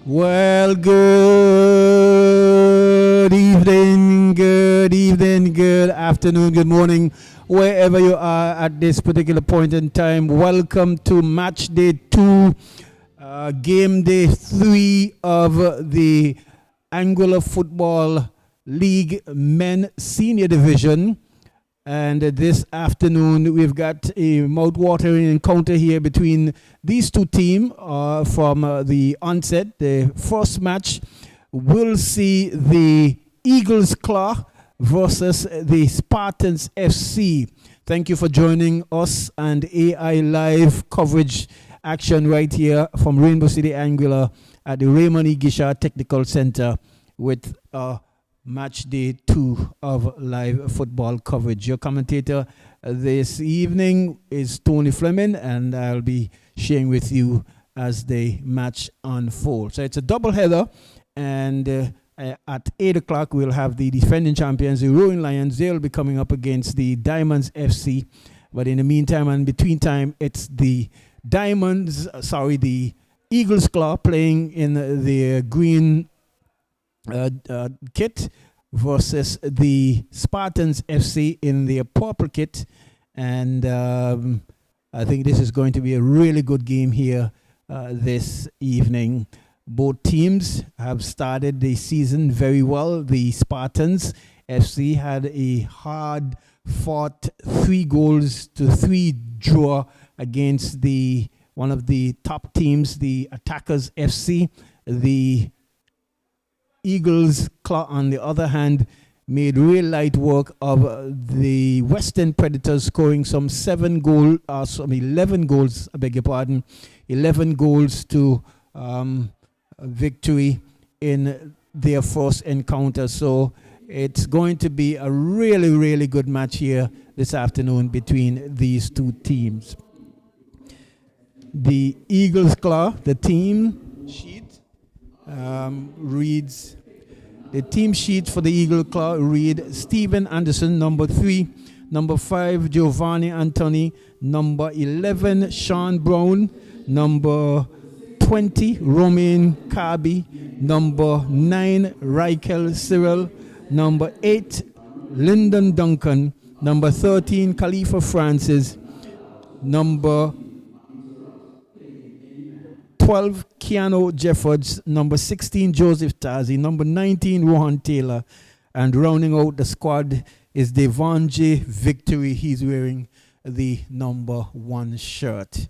Well, good evening, good afternoon, good morning, wherever you are at this particular point in time. Welcome to match day 2, game day 3 of the Angular Football League Men Senior Division. And this afternoon, we've got a mouth-watering encounter here between these two teams from the onset. The first match will see the Eagles Claw versus the Spartans FC. Thank you for joining us and AI Live coverage action right here from Rainbow City Angular at the Raymond E. Gisha Technical Center with match day 2 of live football coverage. Your commentator this evening is Tony Fleming, and I'll be sharing with you as the match unfolds. So it's a double header, and at 8 o'clock we'll have the defending champions, the Roaring Lions. They'll be coming up against the Diamonds FC. But in the meantime and between time, it's the the Eagles Claw playing in the green kit versus the Spartans FC in their purple kit, and I think this is going to be a really good game here this evening. Both teams have started the season very well. The Spartans FC had a hard-fought 3-3 draw against one of the top teams, the Attackers FC. The Eagles Claw, on the other hand, made real light work of the Western Predators, scoring some 11 goals, I beg your pardon, 11 goals to victory in their first encounter. So it's going to be a really, really good match here this afternoon between these two teams. The Eagles Claw, the team sheet, reads, the team sheet for the Eagle Claw read Stephen Anderson, number 3, number 5, Giovanni Anthony, number 11, Sean Brown, number 20, Romain Kabi, number 9, Raquel Cyril, number 8, Lyndon Duncan, number 13, Khalifa Francis, number 12, Keanu Jeffords, number 16, Joseph Tazi, number 19, Rohan Taylor, and rounding out the squad is Devon J. Victory. He's wearing the number 1 shirt.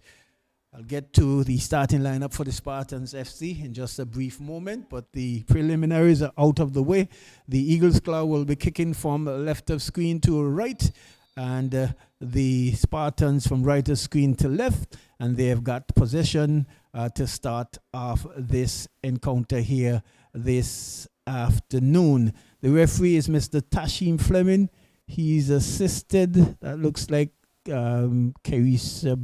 I'll get to the starting lineup for the Spartans FC in just a brief moment, but the preliminaries are out of the way. The Eagles Claw will be kicking from left of screen to right, and the Spartans from right of screen to left, and they have got possession to start off this encounter here this afternoon. The referee is Mr. Tashim Fleming. He's assisted, that looks like Carissa.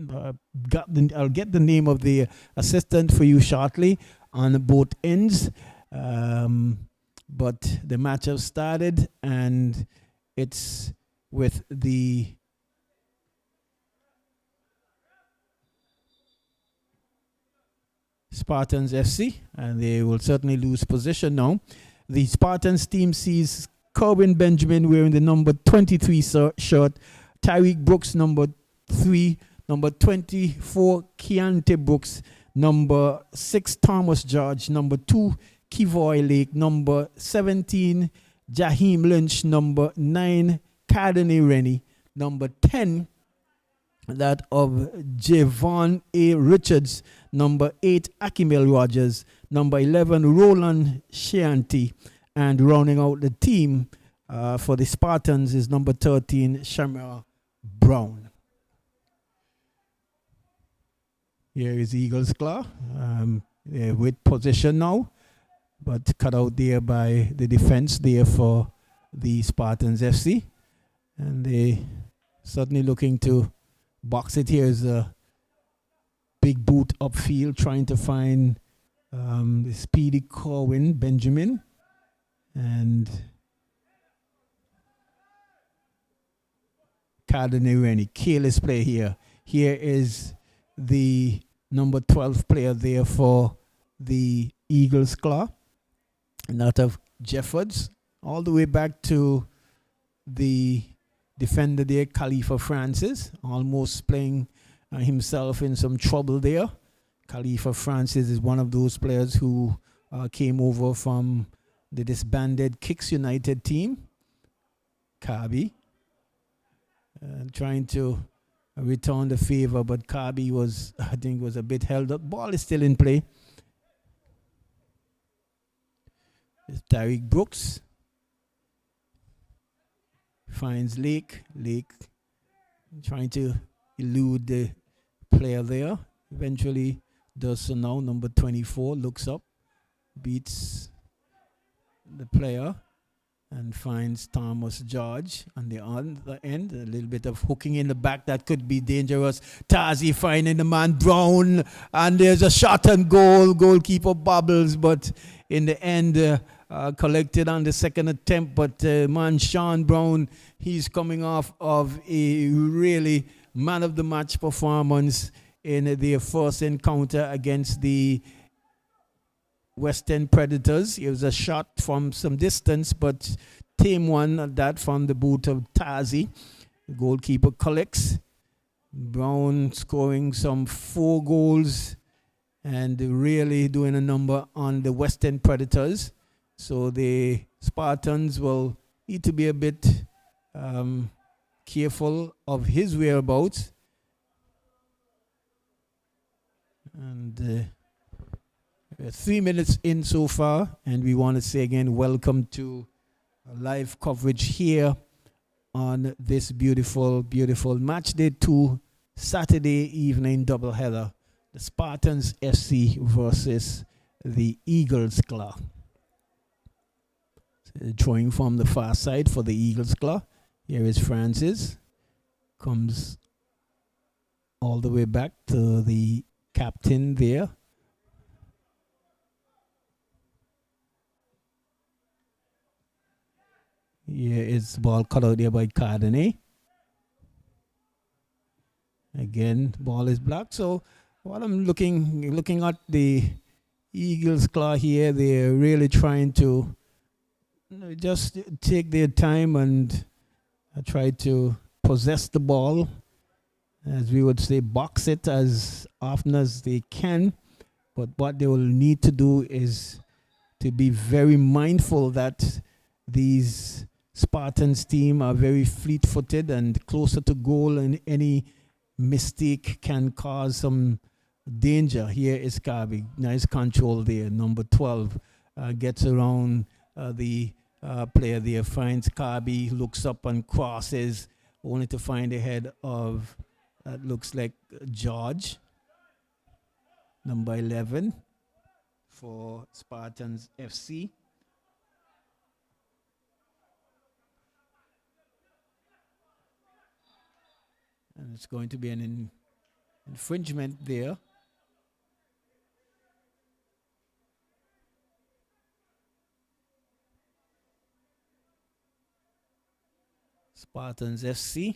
I'll get the name of the assistant for you shortly on both ends. But the match has started, and it's with the Spartans FC, and they will certainly lose position now. The Spartans team sees Corbin Benjamin wearing the number 23 shirt, Tyreek Brooks number 3, number 24 Keontae Brooks, number 6 Thomas George, number 2 Kivoy Lake, number 17 Jaheim Lynch, number 9 Cardiney Rennie, number 10 that of Javon A. Richards, number 8 Akimel Rogers, number 11 Roland Shanti, and rounding out the team for the Spartans is number 13 Shamira Brown. Here is Eagles Claw with position now, but cut out there by the defense there for the Spartans FC, and they certainly looking to box it. Here is a big boot upfield trying to find the speedy Corwin Benjamin, and Cardiney Rennie. Careless play here. Here is the number 12 player there for the Eagles' claw, and out of Jeffords, all the way back to the defender there, Khalifa Francis, almost playing himself in some trouble there. Khalifa Francis is one of those players who came over from the disbanded Kicks United team. Kabi trying to return the favor, but Kabi was, I think, was a bit held up. Ball is still in play. It's Tariq Brooks. Finds Lake. Lake trying to elude the player there. Eventually does so now. Number 24 looks up, beats the player, and finds Thomas George on the other end. A little bit of hooking in the back that could be dangerous. Tazi finding the man Brown, and there's a shot and goal. Goalkeeper bobbles, but in the end collected on the second attempt. But man Sean Brown, he's coming off of a really man of the match performance in their first encounter against the Western Predators. It was a shot from some distance, but tame one at that from the boot of Tazi. The goalkeeper collects. Brown scoring some 4 goals and really doing a number on the Western Predators. So the Spartans will need to be a bit careful of his whereabouts. And 3 minutes in so far, and we want to say again, welcome to live coverage here on this beautiful, beautiful match day 2 Saturday evening doubleheader. The Spartans FC versus the Eagles Claw. Throwing from the far side for the Eagles Claw. Here is Francis. Comes all the way back to the captain there. Here is the ball cut out there by Cardenet. Again, ball is blocked. So while I'm looking at the Eagles Claw here, they're really trying to just take their time and try to possess the ball, as we would say, box it as often as they can. But what they will need to do is to be very mindful that these Spartans team are very fleet-footed and closer to goal, and any mistake can cause some danger. Here is Kabi. Nice control there. Number 12 gets around the player there, finds Kabi, looks up and crosses, only to find the head of, that looks like George, number 11 for Spartans FC. And it's going to be an infringement there. Spartans FC,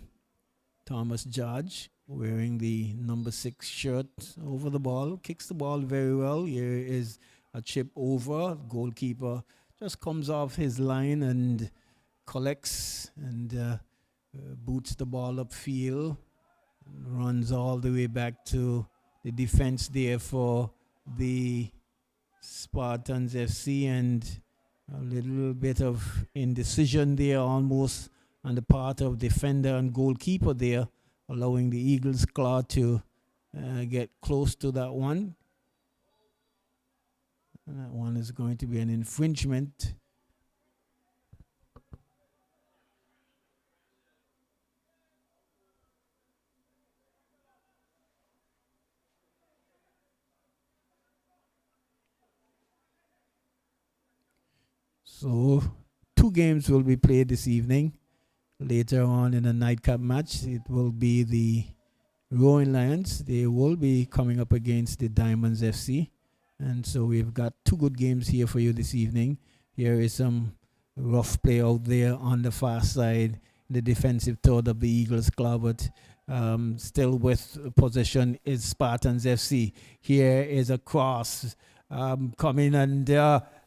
Thomas George wearing the number 6 shirt over the ball, kicks the ball very well. Here is a chip over. Goalkeeper just comes off his line and collects and boots the ball upfield. Runs all the way back to the defense there for the Spartans FC, and a little bit of indecision there almost on the part of defender and goalkeeper there, allowing the Eagles Claw to get close to that one. And that one is going to be an infringement. So 2 games will be played this evening. Later on in the nightcap match, it will be the Rowan Lions. They will be coming up against the Diamonds FC. And so we've got 2 good games here for you this evening. Here is some rough play out there on the far side, the defensive third of the Eagles Club, but still with possession is Spartans FC. Here is a cross coming, and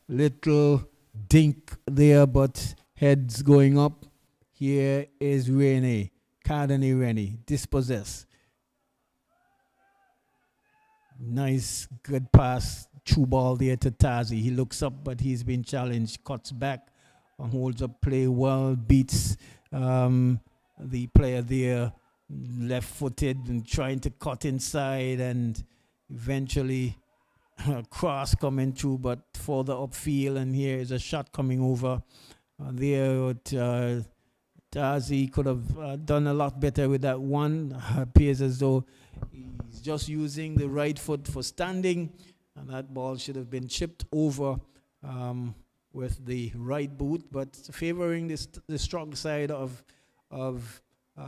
little dink there, but heads going up. Here is Rennie, Cardinal Rennie, dispossessed. Nice, good pass, true ball there to Tazi. He looks up, but he's been challenged, cuts back, holds up play well, beats the player there, left-footed and trying to cut inside, and eventually cross coming through, but further upfield. And here is a shot coming over there. Tazi could have done a lot better with that one. Appears as though he's just using the right foot for standing, and that ball should have been chipped over with the right boot, but favoring the strong side of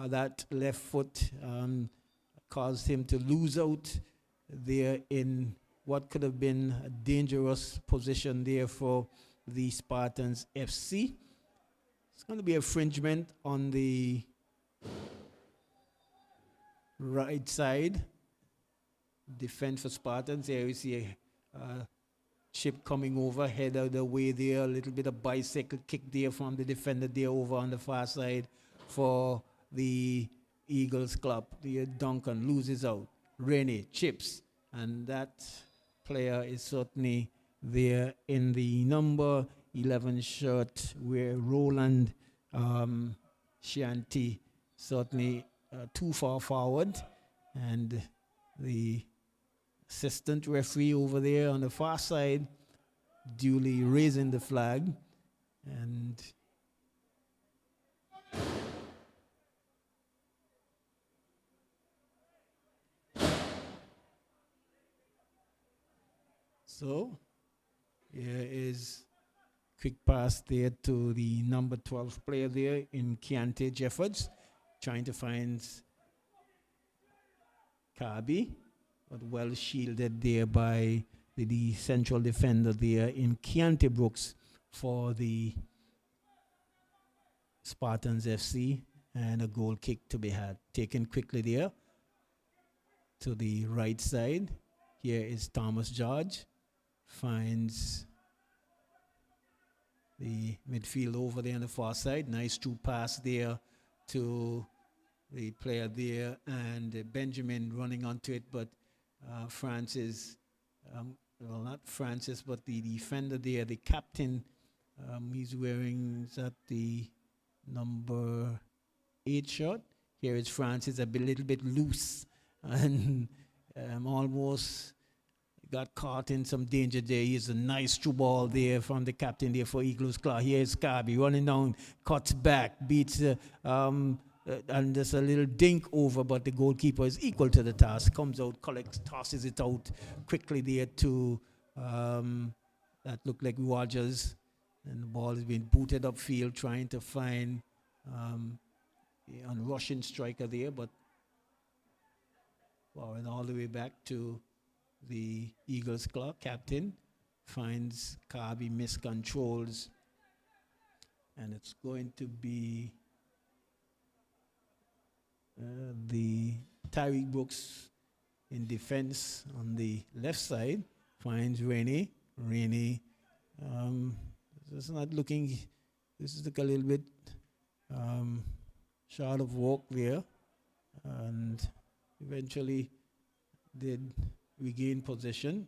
that left foot caused him to lose out there in what could have been a dangerous position there for the Spartans FC. It's going to be a infringement on the right side. Defense for Spartans. Here we see a chip coming over, head out of the way there. A little bit of bicycle kick there from the defender there over on the far side for the Eagles club. The Duncan loses out. Rennie chips, and that player is certainly there in the number 11 shirt where Roland Shanti certainly too far forward, and the assistant referee over there on the far side duly raising the flag, and so here is quick pass there to the number 12 player there in Keontae Jeffords, trying to find Kabi, but well shielded there by the central defender there in Keontae Brooks for the Spartans FC, and a goal kick to be had. Taken quickly there to the right side. Here is Thomas George, finds the midfield over there on the far side. Nice true pass there to the player there, and Benjamin running onto it, but Francis, well, not Francis, but the defender there, the captain, he's wearing, is that the number 8 shirt? Here is Francis, a little bit loose, and almost got caught in some danger there. Here's a nice through ball there from the captain there for Eagles Claw. Here's Kabi running down, cuts back, beats, and there's a little dink over, but the goalkeeper is equal to the task. Comes out, collects, tosses it out quickly there to, that looked like Rogers, and the ball is being booted upfield, trying to find a Russian striker there, but and all the way back to the Eagles Club. Captain finds Kabi, miscontrols, and it's going to be the Tyreek Brooks in defense on the left side. Finds Rennie. Rennie, this is not looking, this is like a little bit short of walk there, and eventually did regain possession.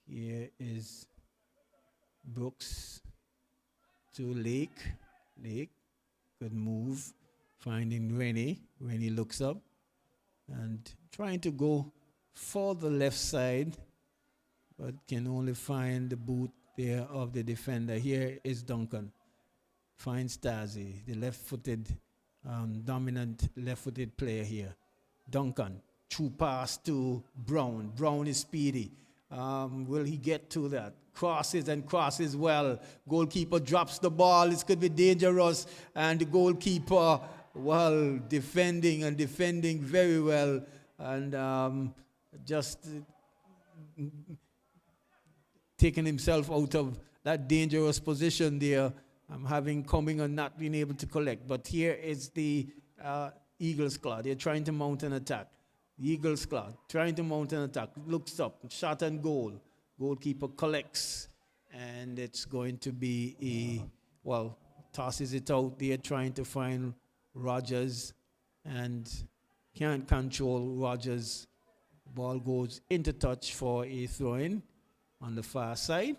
Here is Brooks to Lake. Lake, good move. Finding Rennie. Rennie looks up and trying to go for the left side, but can only find the boot there of the defender. Here is Duncan. Finds Tazi, the left-footed, dominant left-footed player here. Duncan, true pass to Brown. Brown is speedy. Will he get to that? Crosses and crosses well. Goalkeeper drops the ball. This could be dangerous. And the goalkeeper, well, defending very well. And just taking himself out of that dangerous position there. Coming and not being able to collect. But here is the Eagles Claw. They're trying to mount an attack. The Eagles Claw trying to mount an attack. Looks up. Shot and goal. Goalkeeper collects, and it's going to be tosses it out there trying to find Rogers, and can't control Rogers. Ball goes into touch for a throw-in on the far side.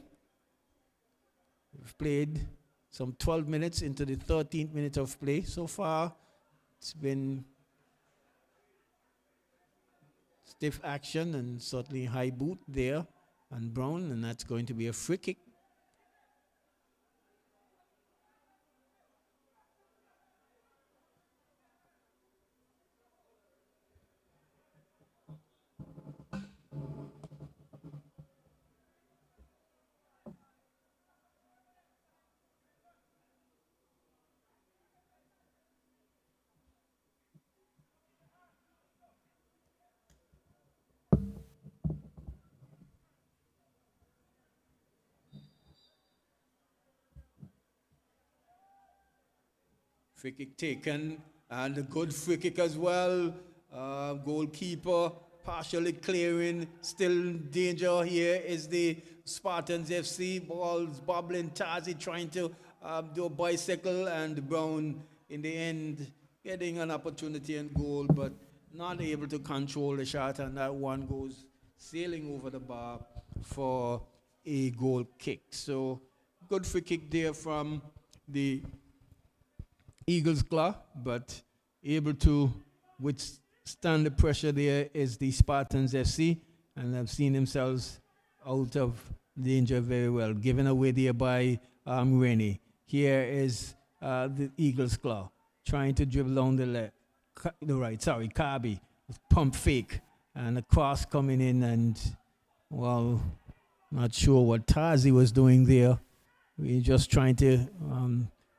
We've played some 12 minutes into the 13th minute of play. So far, it's been stiff action and certainly high boot there on Brown, and that's going to be a free kick. Free kick taken, and a good free kick as well. Goalkeeper partially clearing, still in danger. Here is the Spartans FC. Balls bobbling. Tazi trying to do a bicycle, and Brown in the end getting an opportunity and goal, but not able to control the shot, and that one goes sailing over the bar for a goal kick. So good free kick there from the Eagles Claw, but able to withstand the pressure there is the Spartans FC, and have seen themselves out of danger very well. Given away there by Rennie. Here is the Eagles Claw trying to dribble down the Kabi, pump fake, and a cross coming in, and not sure what Tazi was doing there. We're just trying to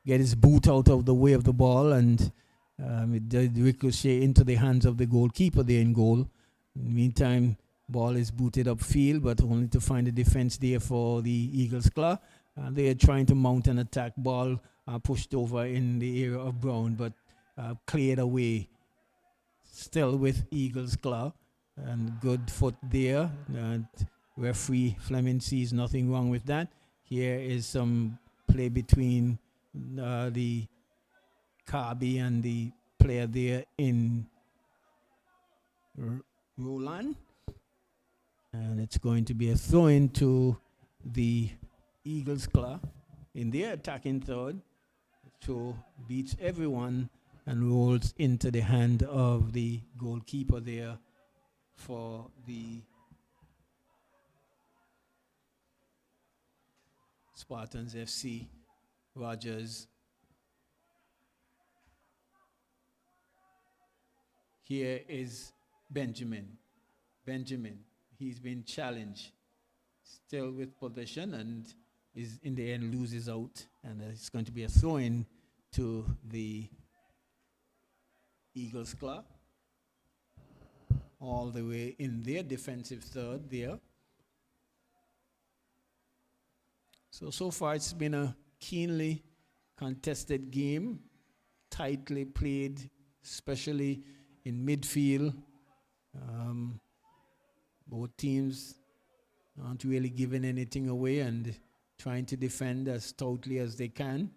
get his boot out of the way of the ball, and it did ricochet into the hands of the goalkeeper there in goal. In the meantime, ball is booted upfield, but only to find a defense there for the Eagles Claw. They are trying to mount an attack. Ball pushed over in the area of Brown, but cleared away. Still with Eagles Claw, and good foot there. Referee Fleming sees nothing wrong with that. Here is some play between the Kabi and the player there in Roland, and it's going to be a throw-in to the Eagles Claw in their attacking third. So beats everyone and rolls into the hand of the goalkeeper there for the Spartans FC. Rogers. Here is Benjamin. He's been challenged. Still with possession, and is in the end loses out, and it's going to be a throw-in to the Eagles Claw. All the way in their defensive third there. So far it's been a keenly contested game, tightly played, especially in midfield. Both teams aren't really giving anything away and trying to defend as stoutly as they can.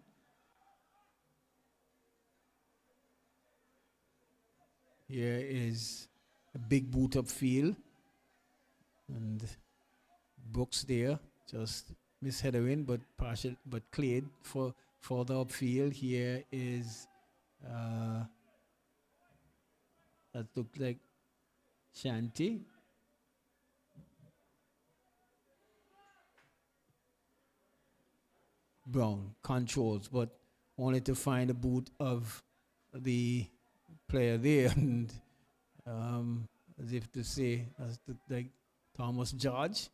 Here is a big boot upfield, and Brooks there just misheadering, but partial, but cleared for further upfield. Here is that looked like Shanti. Brown controls, but only to find a boot of the player there, and as if to say, like Thomas George.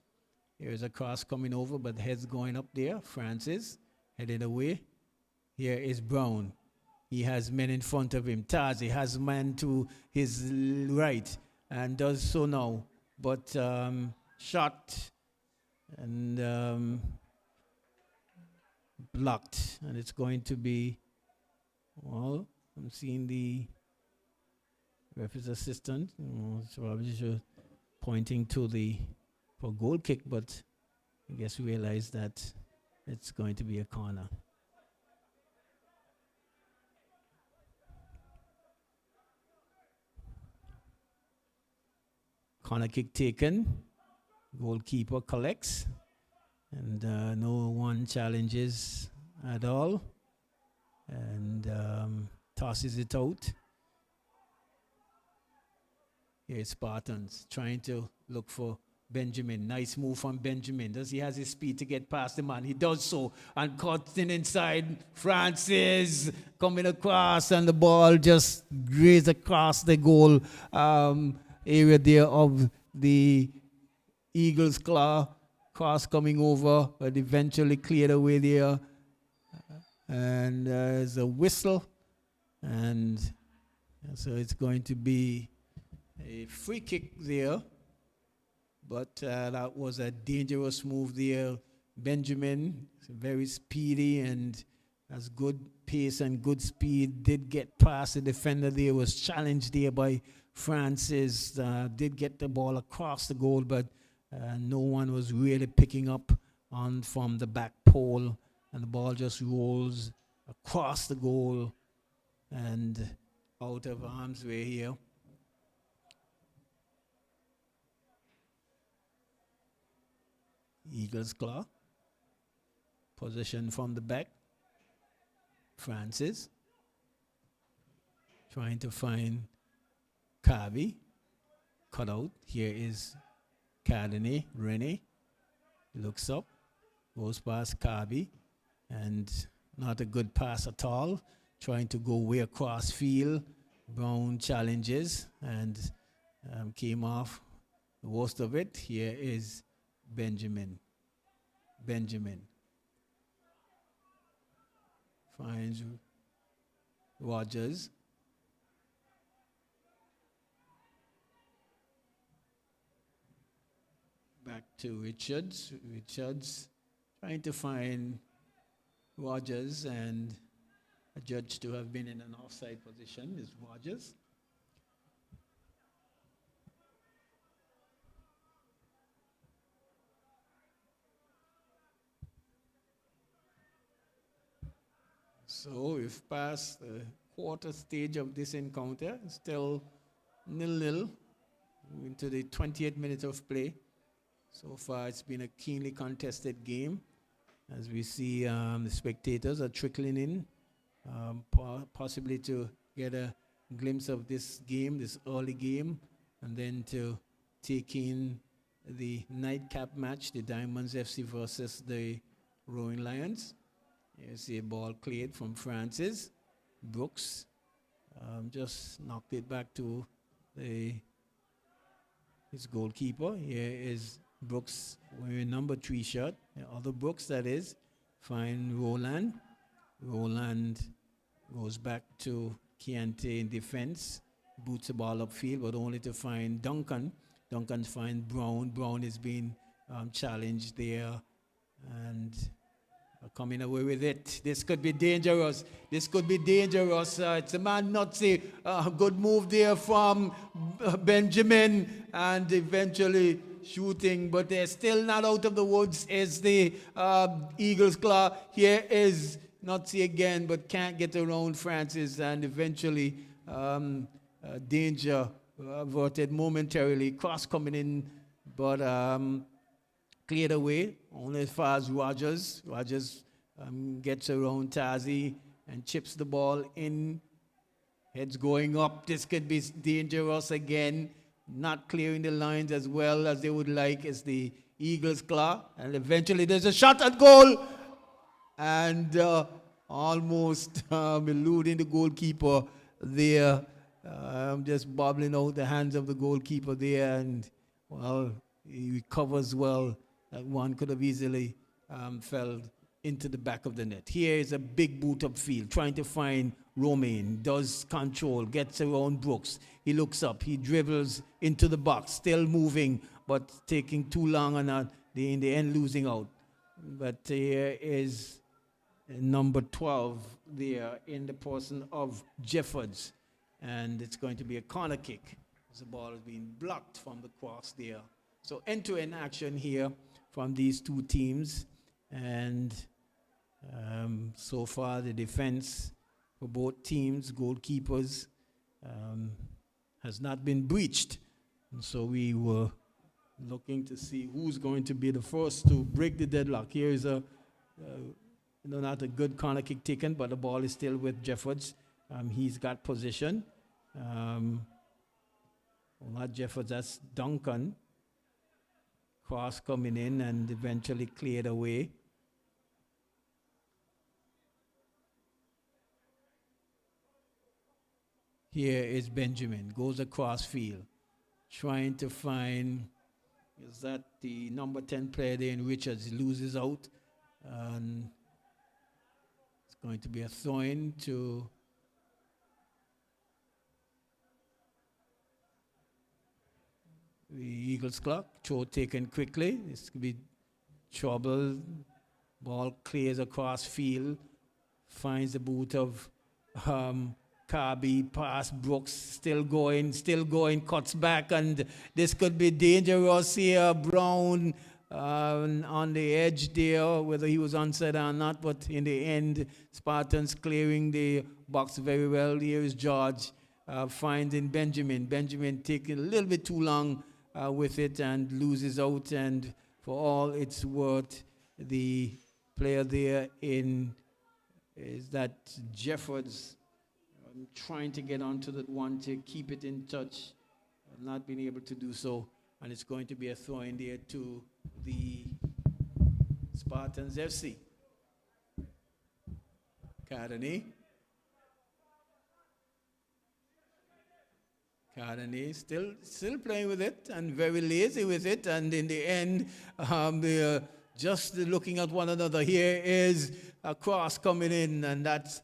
Here's a cross coming over, but head's going up there. Francis headed away. Here is Brown. He has men in front of him. Tazi has man to his right and does so now, but shot and blocked, and it's going to be, well, I'm seeing the referee's assistant, so obviously pointing to the for goal kick, but I guess realize that it's going to be a corner. Corner kick taken. Goalkeeper collects. And no one challenges at all. And tosses it out. Here's Spartans trying to look for Benjamin. Nice move from Benjamin. Does he has his speed to get past the man? He does so. And cutting inside. Francis coming across, and the ball just grazed across the goal area there of the Eagles' claw. Cross coming over, but eventually cleared away there. And there's a whistle. And so it's going to be a free kick there. But that was a dangerous move there. Benjamin, very speedy and has good pace and good speed. Did get past the defender there. Was challenged there by Francis. Did get the ball across the goal, but no one was really picking up on from the back pole. And the ball just rolls across the goal and out of harm's way here. Eagles' claw. Possession from the back. Francis. Trying to find Kavi. Cut out. Here is Cardinay. Rene. Looks up. Goes past Kavi. And not a good pass at all. Trying to go way across field. Brown challenges. And came off the worst of it. Here is Benjamin. Finds Rogers. Back to Richards. Richards trying to find Rogers, and adjudged to have been in an offside position is Rogers. So we've passed the quarter stage of this encounter. Still 0-0 into the 28th minute of play. So far it's been a keenly contested game. As we see the spectators are trickling in, possibly to get a glimpse of this game, this early game, and then to take in the nightcap match, the Diamonds FC versus the Roaring Lions. You see a ball cleared from Francis. Brooks just knocked it back to his goalkeeper. Here is Brooks wearing number 3 shirt. The other Brooks, that is. Find Roland. Roland goes back to Chiante in defense. Boots the ball upfield, but only to find Duncan. Duncan finds Brown. Brown is being challenged there. And coming away with it. This could be dangerous. It's a man nutsy. Good move there from Benjamin, and eventually shooting, but they're still not out of the woods is the Eagles' claw. Here is nutsy again, but can't get around Francis, and eventually danger averted momentarily. Cross coming in, but cleared away, only as far as Rogers. Rogers gets around Tazi and chips the ball in. Heads going up. This could be dangerous again. Not clearing the lines as well as they would like is the Eagles' claw. And eventually there's a shot at goal. And almost eluding the goalkeeper there. Just bobbling out the hands of the goalkeeper there. And, well, he recovers well. That one could have easily fell into the back of the net. Here is a big boot upfield, trying to find Romain. Does control, gets around Brooks. He looks up, he dribbles into the box, still moving, but taking too long and in the end losing out. But here is number 12 there in the person of Jeffords. And it's going to be a corner kick. The ball is being blocked from the cross there. So end-to-end action here from these two teams, and so far the defense for both teams, goalkeepers, has not been breached. And so we were looking to see who's going to be the first to break the deadlock. Here is not a good corner kick taken, but the ball is still with Jeffords. He's got position. Well, not Jeffords, that's Duncan. Cross coming in and eventually cleared away. Here is Benjamin, goes across field, trying to find, is that the number 10 player there in Richards, loses out. And it's going to be a throw-in to the Eagles clock. Throw taken quickly. This could be trouble. Ball clears across field, finds the boot of Kirby, pass Brooks, still going, cuts back, and this could be dangerous here. Brown on the edge there, whether he was onside or not, but in the end, Spartans clearing the box very well. Here is George finding Benjamin. Benjamin taking a little bit too long with it and loses out, and for all it's worth, the player there is that Jeffords trying to get onto that one to keep it in touch, not being able to do so, and it's going to be a throw in there to the Spartans FC. Cardani still playing with it and very lazy with it, and in the end, they're just looking at one another. Here is a cross coming in, and that's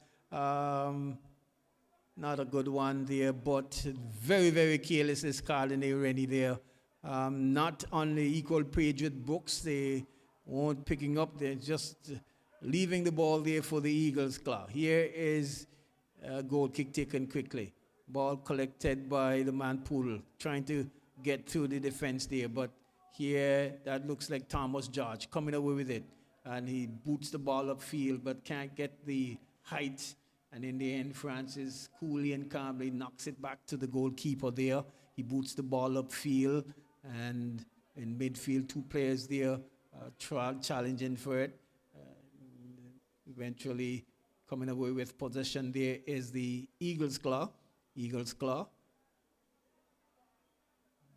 not a good one there, but very, very careless is Cardinal Rennie there. Not on the equal page with Brooks. They weren't picking up. They're just leaving the ball there for the Eagles claw. Here is a goal kick taken quickly. Ball collected by the man Poodle, trying to get through the defense there. But here, that looks like Thomas George coming away with it. And he boots the ball upfield, but can't get the height. And in the end, Francis coolly and calmly knocks it back to the goalkeeper there. He boots the ball upfield, and in midfield, two players there challenging for it. Eventually, coming away with possession there is the Eagles claw.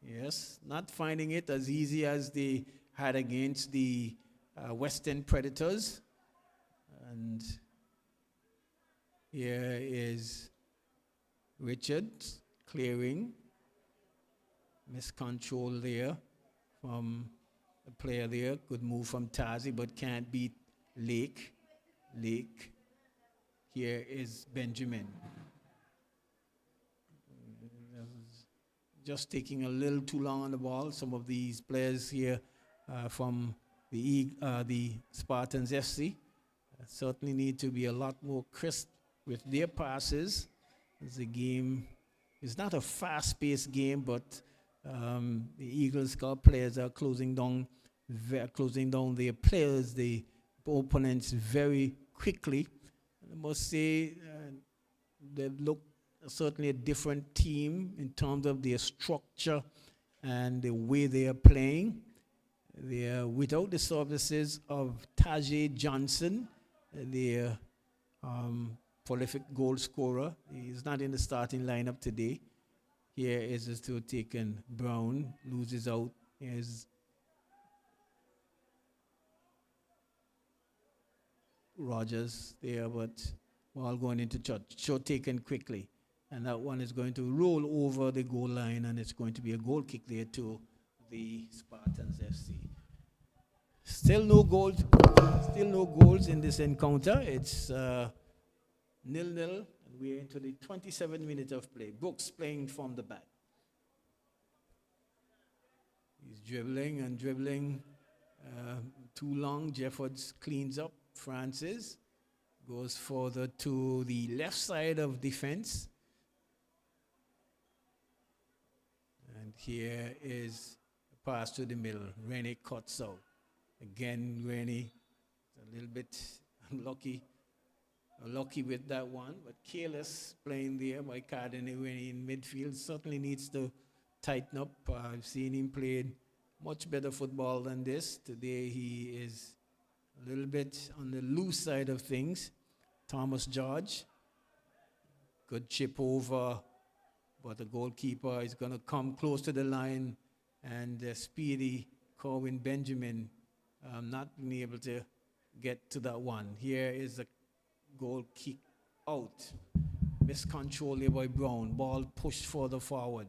Yes, not finding it as easy as they had against the Western Predators. And here is Richards clearing. Miscontrol there from the player there. Good move from Tazi, but can't beat Lake. Here is Benjamin. Just taking a little too long on the ball. Some of these players here from the Spartans FC certainly need to be a lot more crisp with their passes. The game is not a fast-paced game, but the Eagles Cup players are closing down their players, the opponents, very quickly. I must say they look certainly a different team in terms of their structure and the way they are playing. They are without the services of Tajay Johnson, their prolific goal scorer. He's not in the starting lineup today. Here is a throw taken. Brown loses out. Here's Rogers there, but ball going into touch. Shot taken quickly. And that one is going to roll over the goal line, and it's going to be a goal kick there to the Spartans FC. Still no goals in this encounter. It's 0-0, and we're into the 27th minute of play. Brooks playing from the back. He's dribbling too long. Jeffords cleans up. Francis goes further to the left side of defense. And here is a pass to the middle. Rennie cuts out. Again, Rennie, a little bit lucky with that one, but careless playing there by Cardinal Rennie in midfield. Certainly needs to tighten up. I've seen him play much better football than this. Today he is a little bit on the loose side of things. Thomas George, good chip over, but the goalkeeper is going to come close to the line, and speedy Corwin Benjamin not being able to get to that one. Here is a goal kick out. Miscontrol here by Brown. Ball pushed further forward.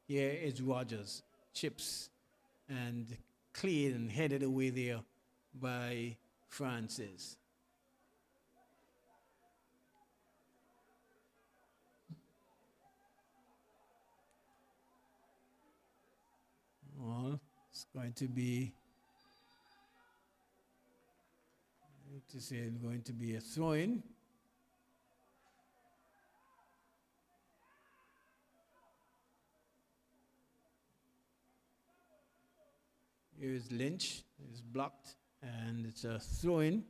Here is Rogers. Chips and cleared and headed away there by Francis. Well, it's going to be, going to be a throw-in. Here is Lynch. It's blocked, and it's a throw-in.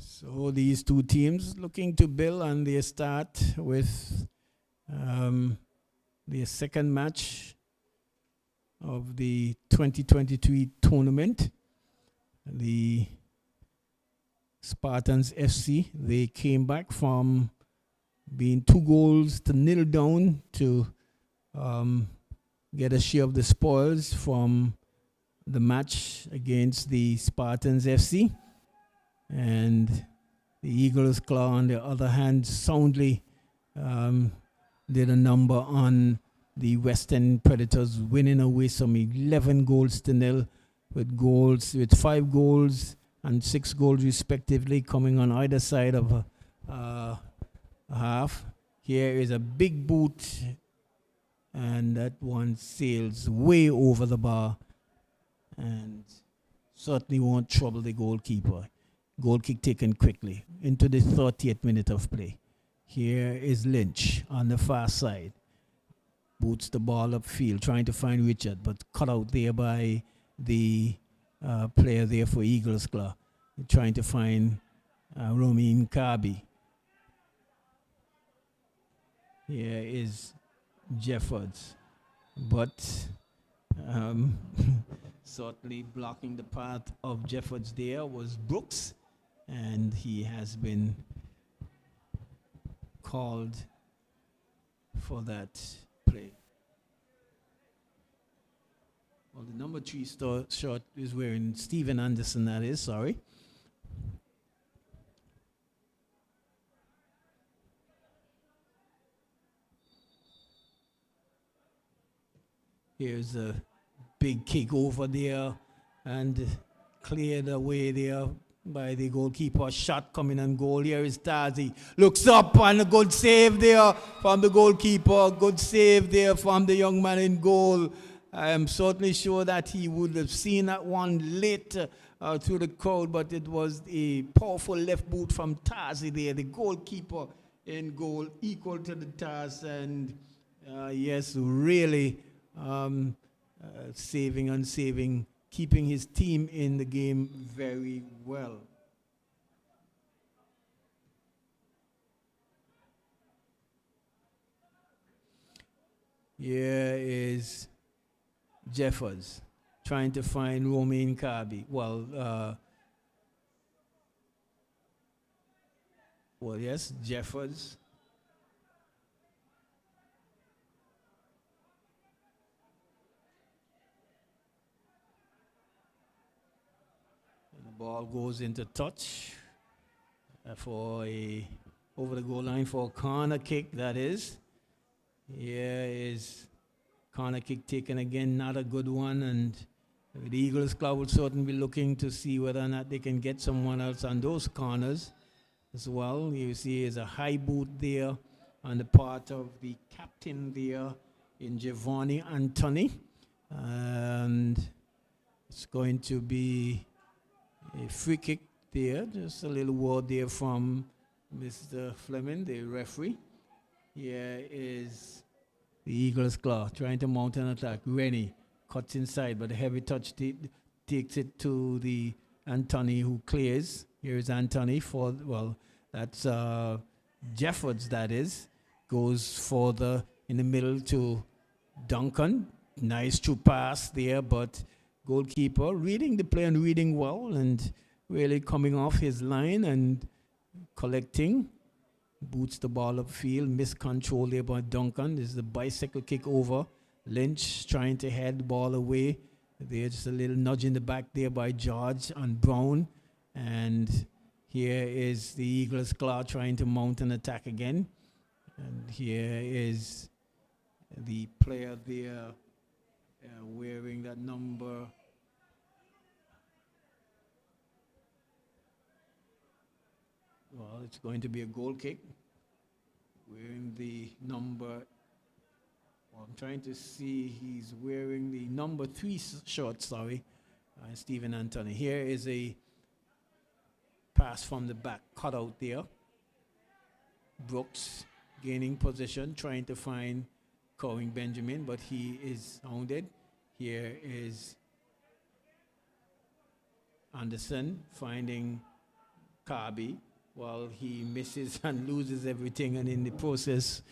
So these two teams looking to build on their start with their second match of the 2023 tournament. The Spartans FC, they came back from being 2-0 down to get a share of the spoils from the match against the Spartans FC. And the Eagles Claw, on the other hand, soundly did a number on the Western Predators, winning away some 11-0 with 5 goals and 6 goals respectively coming on either side of a half. Here is a big boot, and that one sails way over the bar and certainly won't trouble the goalkeeper. Goal kick taken quickly into the 30th minute of play. Here is Lynch on the far side. Boots the ball upfield, trying to find Richard, but cut out there by the player there for Eagles Claw. Trying to find Romain Kabi. Here is Jeffords, but certainly blocking the path of Jeffords there was Brooks, and he has been called for that play. Well, the number 3 short is wearing Steven Anderson, that is, sorry. Here's a big kick over there and cleared away there by the goalkeeper. Shot coming on goal. Here is Tazi. Looks up, and a good save there from the goalkeeper. Good save there from the young man in goal. I am certainly sure that he would have seen that one late through the crowd, but it was a powerful left boot from Tazi there. The goalkeeper in goal, equal to the task, and yes, really saving and saving, keeping his team in the game very well. Here is Jeffords trying to find Romain Kabi. Well, yes, Jeffords. Ball goes into touch for a over the goal line for a corner kick, that is. Here is corner kick taken again, not a good one, and the Eagles Club will certainly be looking to see whether or not they can get someone else on those corners. as well. You see is a high boot there on the part of the captain there in Giovanni Anthony. And it's going to be a free kick there. Just a little word there from Mr. Fleming, the referee. Here is the Eagles' claw trying to mount an attack. Rennie cuts inside, but a heavy touch takes it to the Anthony, who clears. Here is Anthony for, well, that's Jeffords, that is. Goes further in the middle to Duncan. Nice true pass there, but goalkeeper reading the play and reading well and really coming off his line and collecting. Boots the ball upfield. Missed control there by Duncan. This is the bicycle kick over. Lynch trying to head the ball away. There's just a little nudge in the back there by George and Brown. And here is the Eagles' claw trying to mount an attack again. And here is the player there wearing that number. Well, it's going to be a goal kick. Wearing the number, well, I'm trying to see, he's wearing the number 3 shirt, sorry. Stephen Anthony. Here is a pass from the back, cut out there. Brooks gaining position, trying to find Corwin Benjamin, but he is hounded. Here is Anderson finding Kirby. Well, he misses and loses everything, and in the process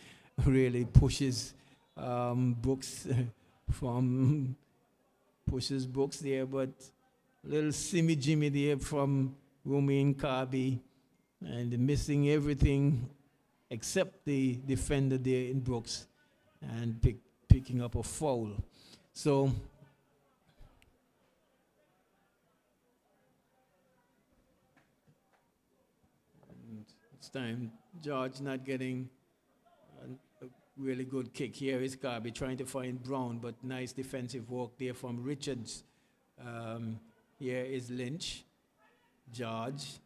really pushes Brooks pushes Brooks there, but little Simmy Jimmy there from Romain Kirby, and missing everything except the defender there in Brooks, and picking up a foul. So it's time. George not getting a really good kick. Here is Kirby trying to find Brown, but nice defensive work there from Richards. Here is Lynch. George.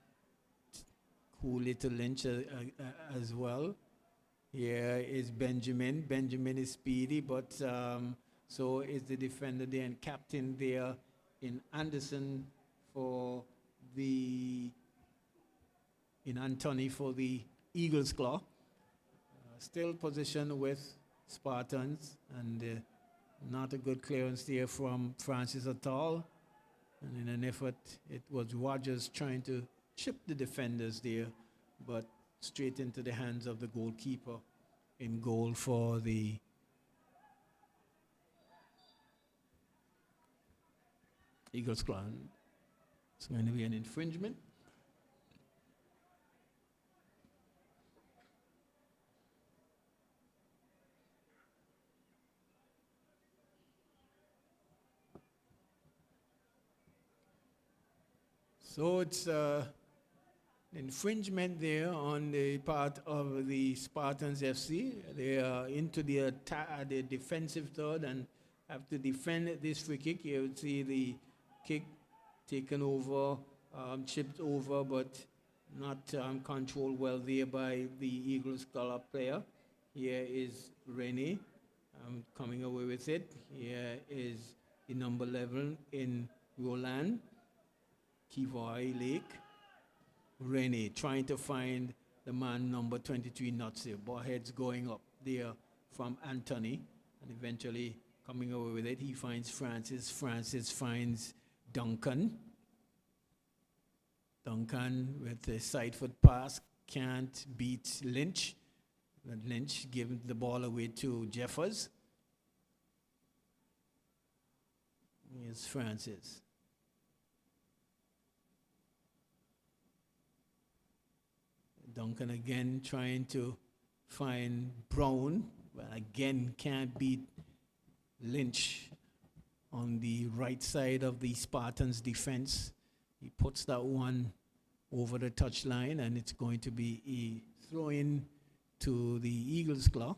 Cool little Lynch as well. Here is Benjamin. Benjamin is speedy, but so is the defender there and captain there in Anderson for the Anthony for the Eagles' claw. Still position with Spartans, and not a good clearance there from Francis at all. And in an effort, it was Rogers trying to chip the defenders there, but straight into the hands of the goalkeeper in goal for the Eagles' claw. It's going to be an infringement. So it's infringement there on the part of the Spartans FC. They are into the the defensive third and have to defend this free kick. You would see the kick taken over, chipped over, but not controlled well there by the Eagles color player. Here is Rennie coming away with it. Here is the number 11 in Roland. Kivoy Lake. Rennie trying to find the man number 23 Nutsy. Ball heads going up there from Anthony, and eventually coming away with it. He finds Francis. Francis finds Duncan. Duncan with a side foot pass can't beat Lynch. But Lynch giving the ball away to Jeffers. Here's Francis. Duncan again trying to find Brown, but again can't beat Lynch on the right side of the Spartans defense. He puts that one over the touchline, and it's going to be a throw-in to the Eagles' claw.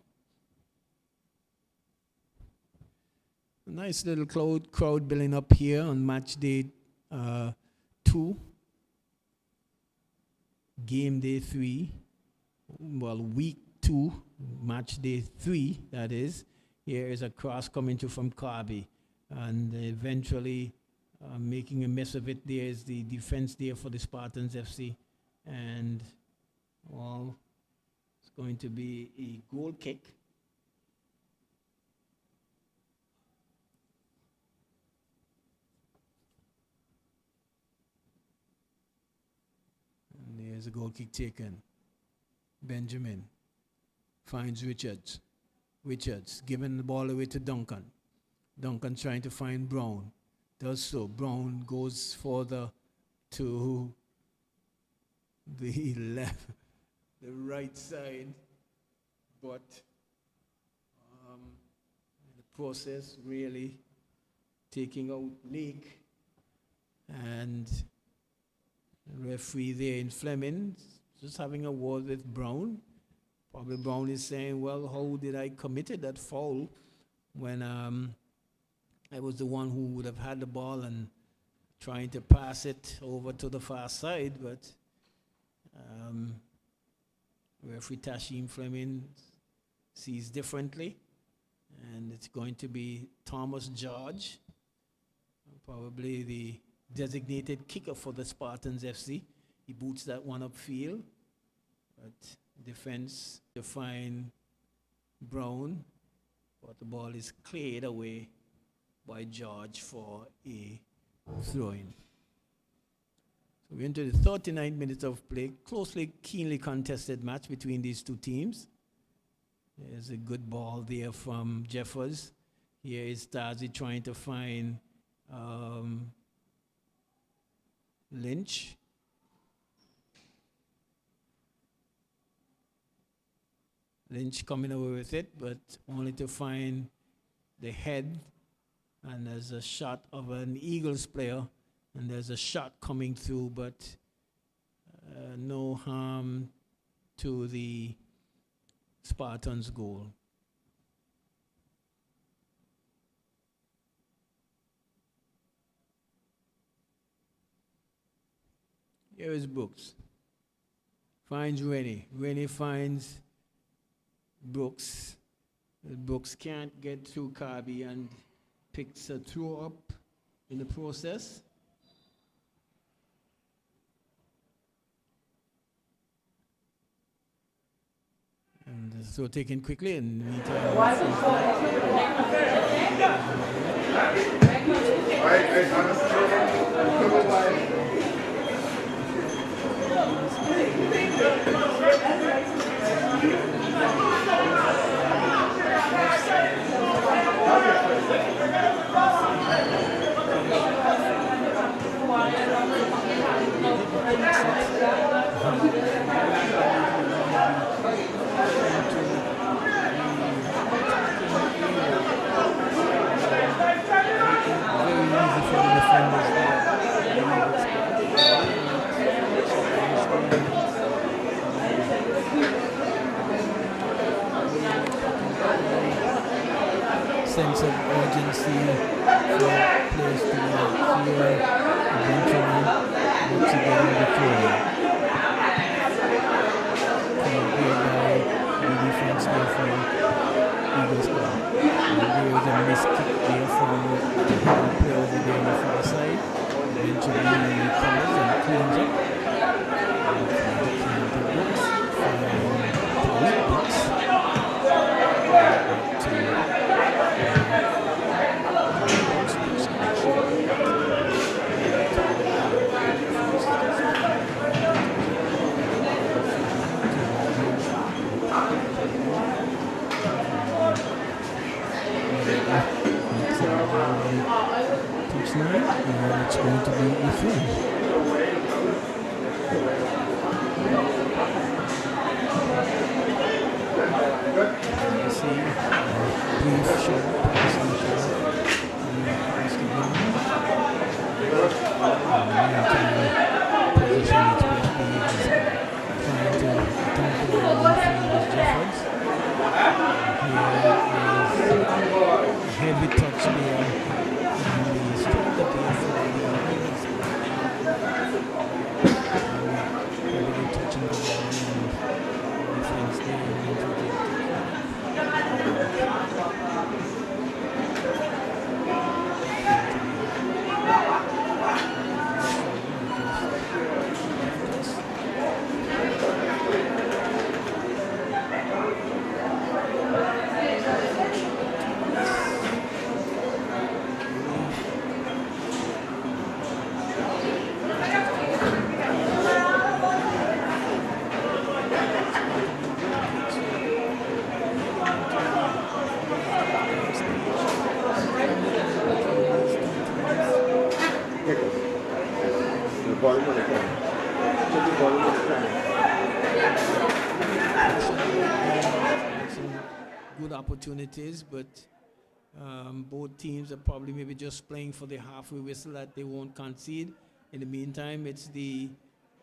A nice little crowd building up here on match day 2. game day 3, week 2, match day 3, that is. Here is a cross coming to from Kirby, and eventually making a mess of it. There is the defense there for the Spartans FC, and it's going to be a goal kick. And there's a goal kick taken. Benjamin finds Richards. Richards giving the ball away to Duncan. Duncan trying to find Brown. Does so. Brown goes further to the left, the right side, but the process really taking out Lake, and the referee there in Fleming just having a word with Brown. Probably Brown is saying, well, how did I committed that foul when I was the one who would have had the ball and trying to pass it over to the far side, but referee Tashim Fleming sees differently, and it's going to be Thomas George, probably the designated kicker for the Spartans FC. He boots that one upfield, but defense to find Brown, but the ball is cleared away by George for a throw-in. So we're into the 39 minutes of play. Keenly contested match between these two teams. There's a good ball there from Jeffers. Here is Tazi trying to find Lynch. Lynch coming away with it, but only to find the head. And there's a shot of an Eagles player, and there's a shot coming through, but no harm to the Spartans' goal. Here is Brooks. Finds Rennie. Rennie finds Brooks. Brooks can't get through Kirby and picks a throw up in the process. And the throw taken quickly, and sense of urgency for players to clear eventually once again the throw. By the defense there from Eagles Club. There was a missed kick there from the player over there on the far side. Eventually he recovers and cleans up. It's going to be a thing. You see, brief shot, passing shot, across the ground. Position it's basically trying to attack the ball in field with Jeffers. Here is a heavy touch there. Had some good opportunities, but both teams are probably maybe just playing for the halfway whistle that they won't concede. In the meantime, it's the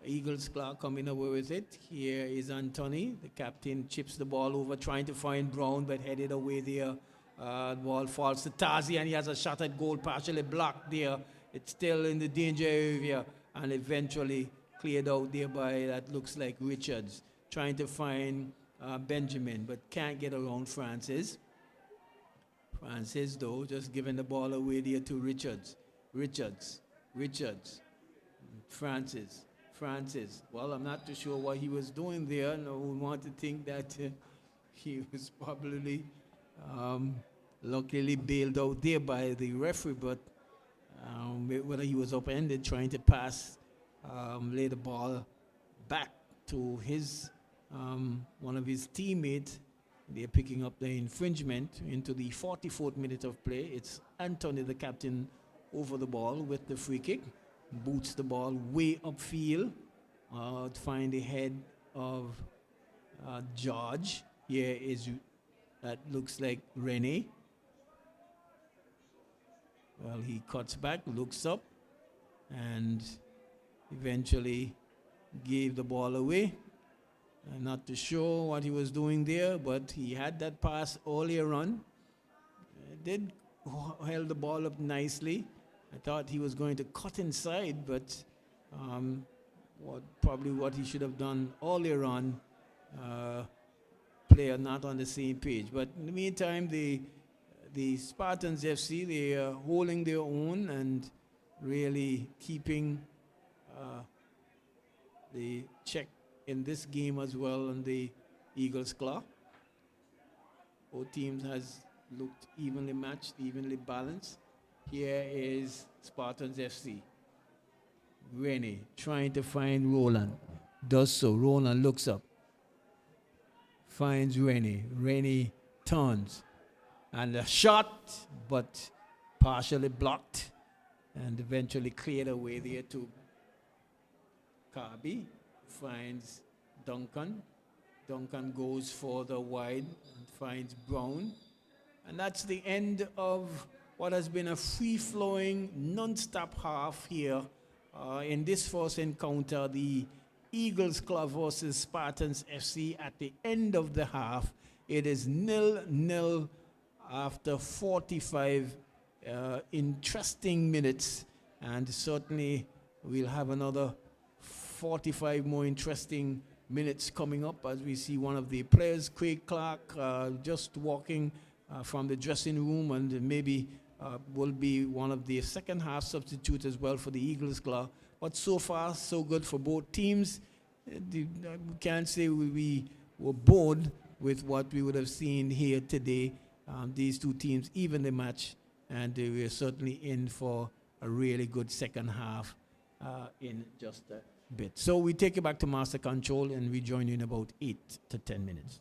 Eagles clock coming away with it. Here is Anthony. The captain chips the ball over, trying to find Brown, but headed away there. The ball falls to Tazi, and he has a shot at goal, partially blocked there. It's still in the danger area, and eventually cleared out there by, that looks like Richards, trying to find Benjamin, but can't get around Francis. Francis, though, just giving the ball away there to Richards. Richards. Francis. Well, I'm not too sure what he was doing there. No one want to think that he was probably luckily bailed out there by the referee, but whether he was upended trying to pass, lay the ball back to his one of his teammates. They're picking up the infringement into the 44th minute of play. It's Anthony, the captain, over the ball with the free kick. Boots the ball way upfield to find the head of George. Here is, that looks like Rene. Well, he cuts back, looks up, and eventually gave the ball away. I'm not too sure what he was doing there, but he had that pass earlier on. Did held the ball up nicely. I thought he was going to cut inside, but probably what he should have done earlier on, player not on the same page. But in the meantime, the Spartans FC, they are holding their own and really keeping the check in this game as well on the Eagles claw. Both teams has looked evenly matched, evenly balanced. Here is Spartans FC. Rennie trying to find Roland. Does so. Roland looks up. Finds Rennie. Rennie turns. And a shot, but partially blocked. And eventually cleared away there to Kirby. Finds Duncan. Duncan goes for the wide and finds Brown. And that's the end of what has been a free-flowing, non-stop half here in this first encounter, the Eagles Club versus Spartans FC. At the end of the half, it is 0-0 after 45 interesting minutes, and certainly we'll have another 45 more interesting minutes coming up as we see one of the players, Craig Clark, just walking from the dressing room, and maybe will be one of the second half substitutes as well for the Eagles Club. But so far, so good for both teams. We can't say we were bored with what we would have seen here today. These two teams even the match, and we're certainly in for a really good second half in just a bit. So we take you back to Master Control, and we join you in about 8 to 10 minutes.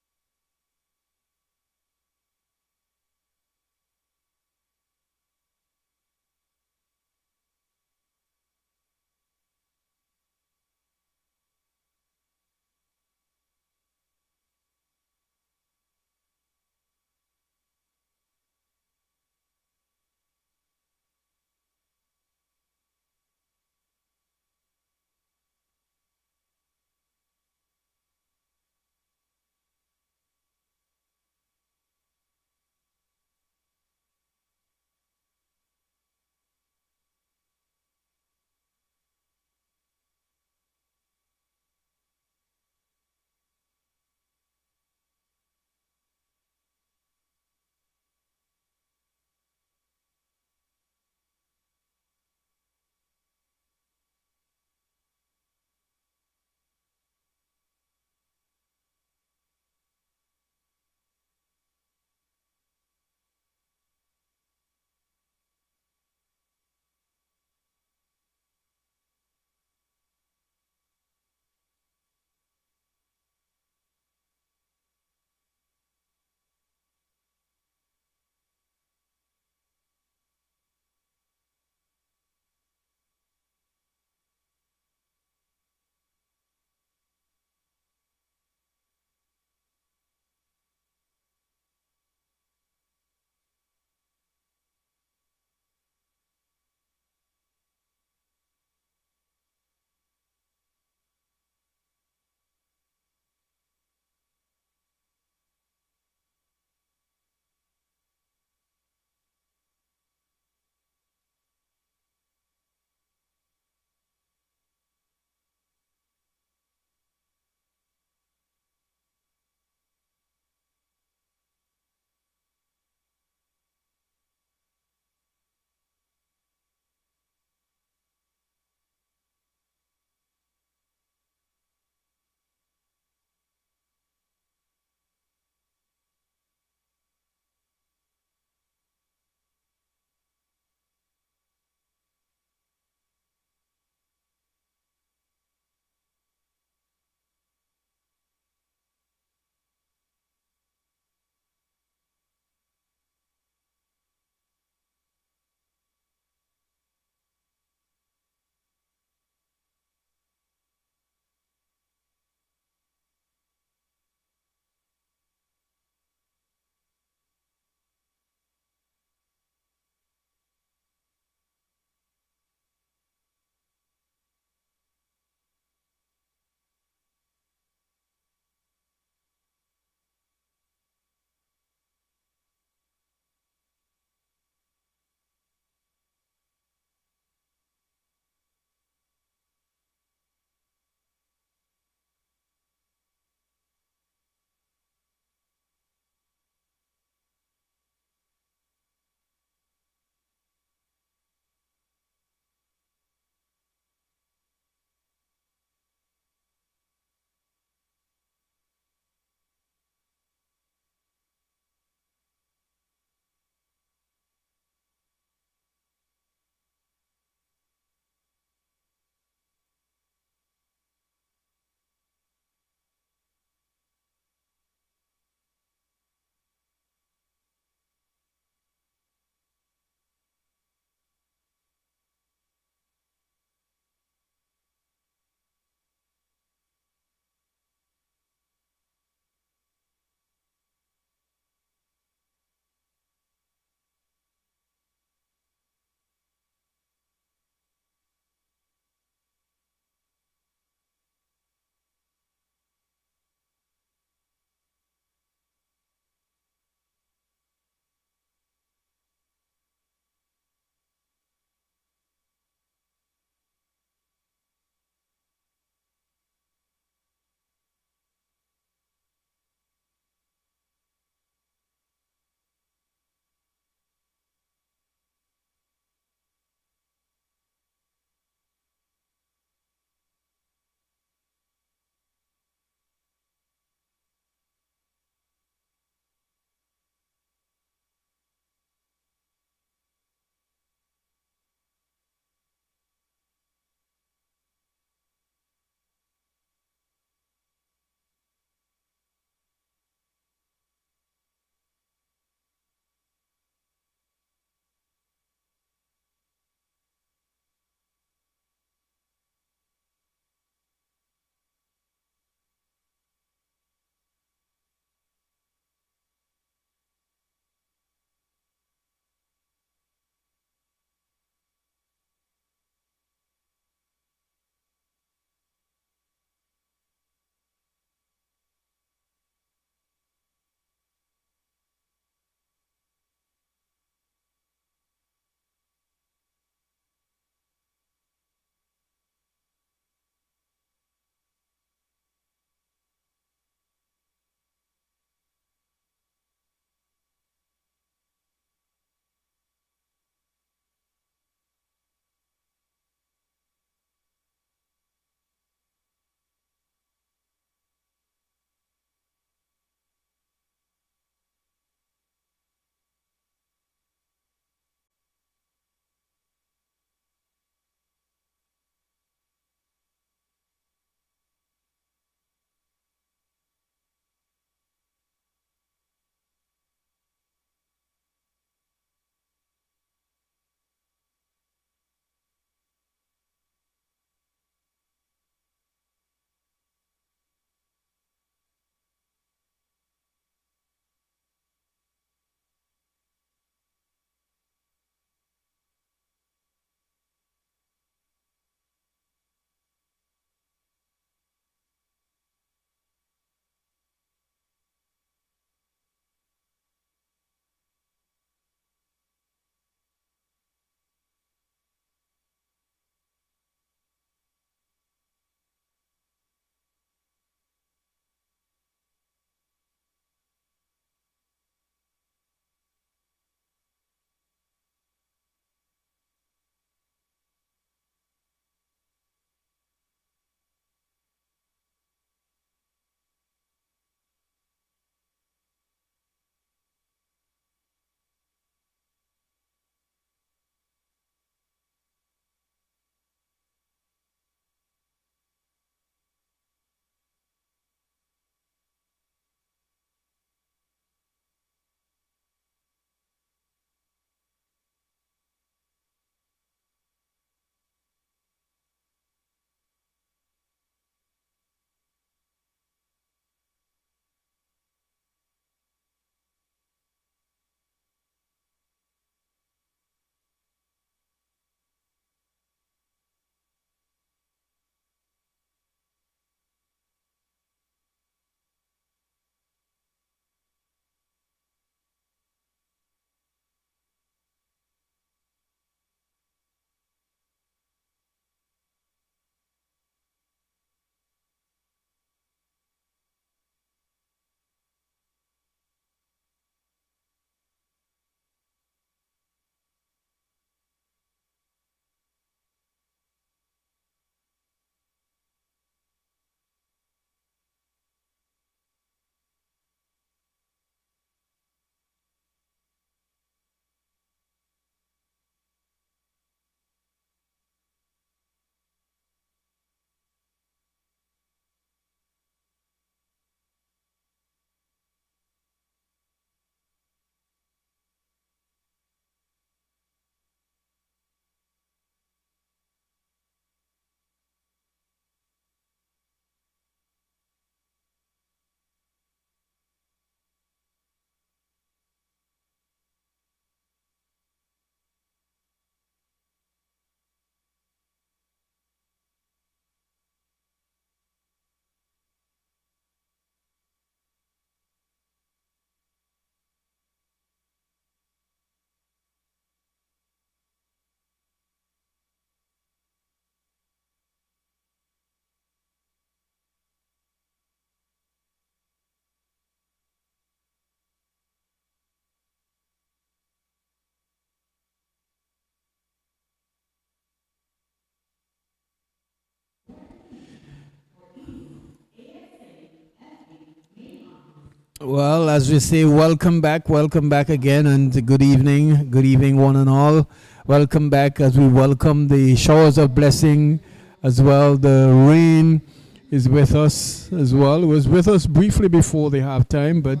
Well, as we say, welcome back again, and good evening, one and all. Welcome back as we welcome the showers of blessing as well. The rain is with us as well. It was with us briefly before the halftime, but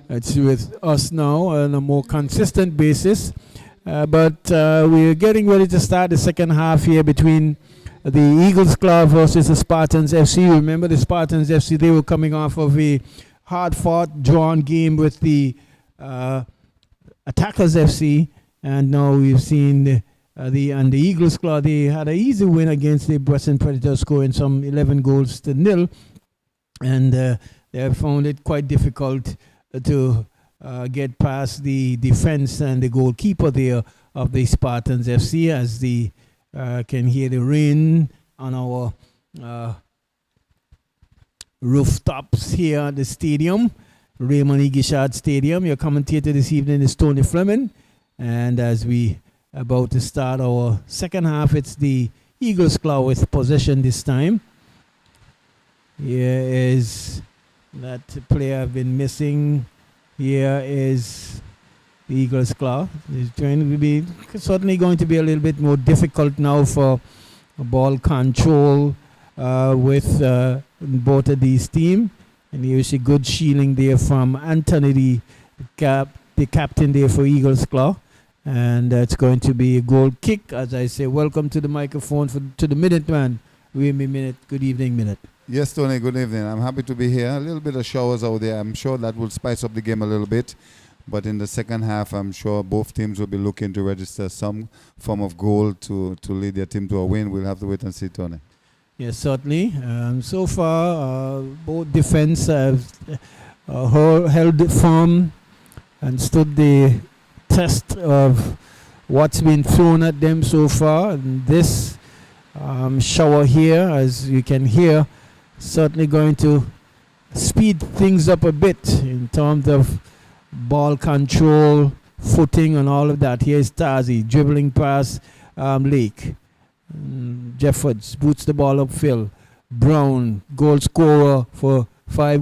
it's with us now on a more consistent basis. But we're getting ready to start the second half here between the Eagles Club versus the Spartans FC. Remember the Spartans FC, they were coming off of a hard-fought, drawn game with the Attackers FC, and now we've seen the Eagles Club. They had an easy win against the Western Predators, scoring some 11 goals to nil, and they have found it quite difficult to get past the defense and the goalkeeper there of the Spartans FC, as the can hear the rain on our rooftops here at the stadium, Raymond E. Gishard Stadium. Your commentator this evening is Tony Fleming, and as we about to start our second half, it's the Eagles Claw with possession this time. Here is that player I've been missing. Here is the Eagles Claw. It's going to be certainly going to be a little bit more difficult now for ball control with both of these teams. And you see good shielding there from Anthony, the captain there for Eagles Claw. And it's going to be a goal kick. As I say, welcome to the microphone to the Minute Man. Raimi Minute. Good evening, Minute. Yes, Tony, good evening. I'm happy to be here. A little bit of showers out there. I'm sure that will spice up the game a little bit. But in the second half, I'm sure both teams will be looking to register some form of goal to lead their team to a win. We'll have to wait and see, Tony. Yes, certainly. So far, both defense have held firm and stood the test of what's been thrown at them so far. And this shower here, as you can hear, certainly going to speed things up a bit in terms of ball control, footing, and all of that. Here's Tazi dribbling past Lake. Jeffords boots the ball upfield. Brown, goal scorer for 4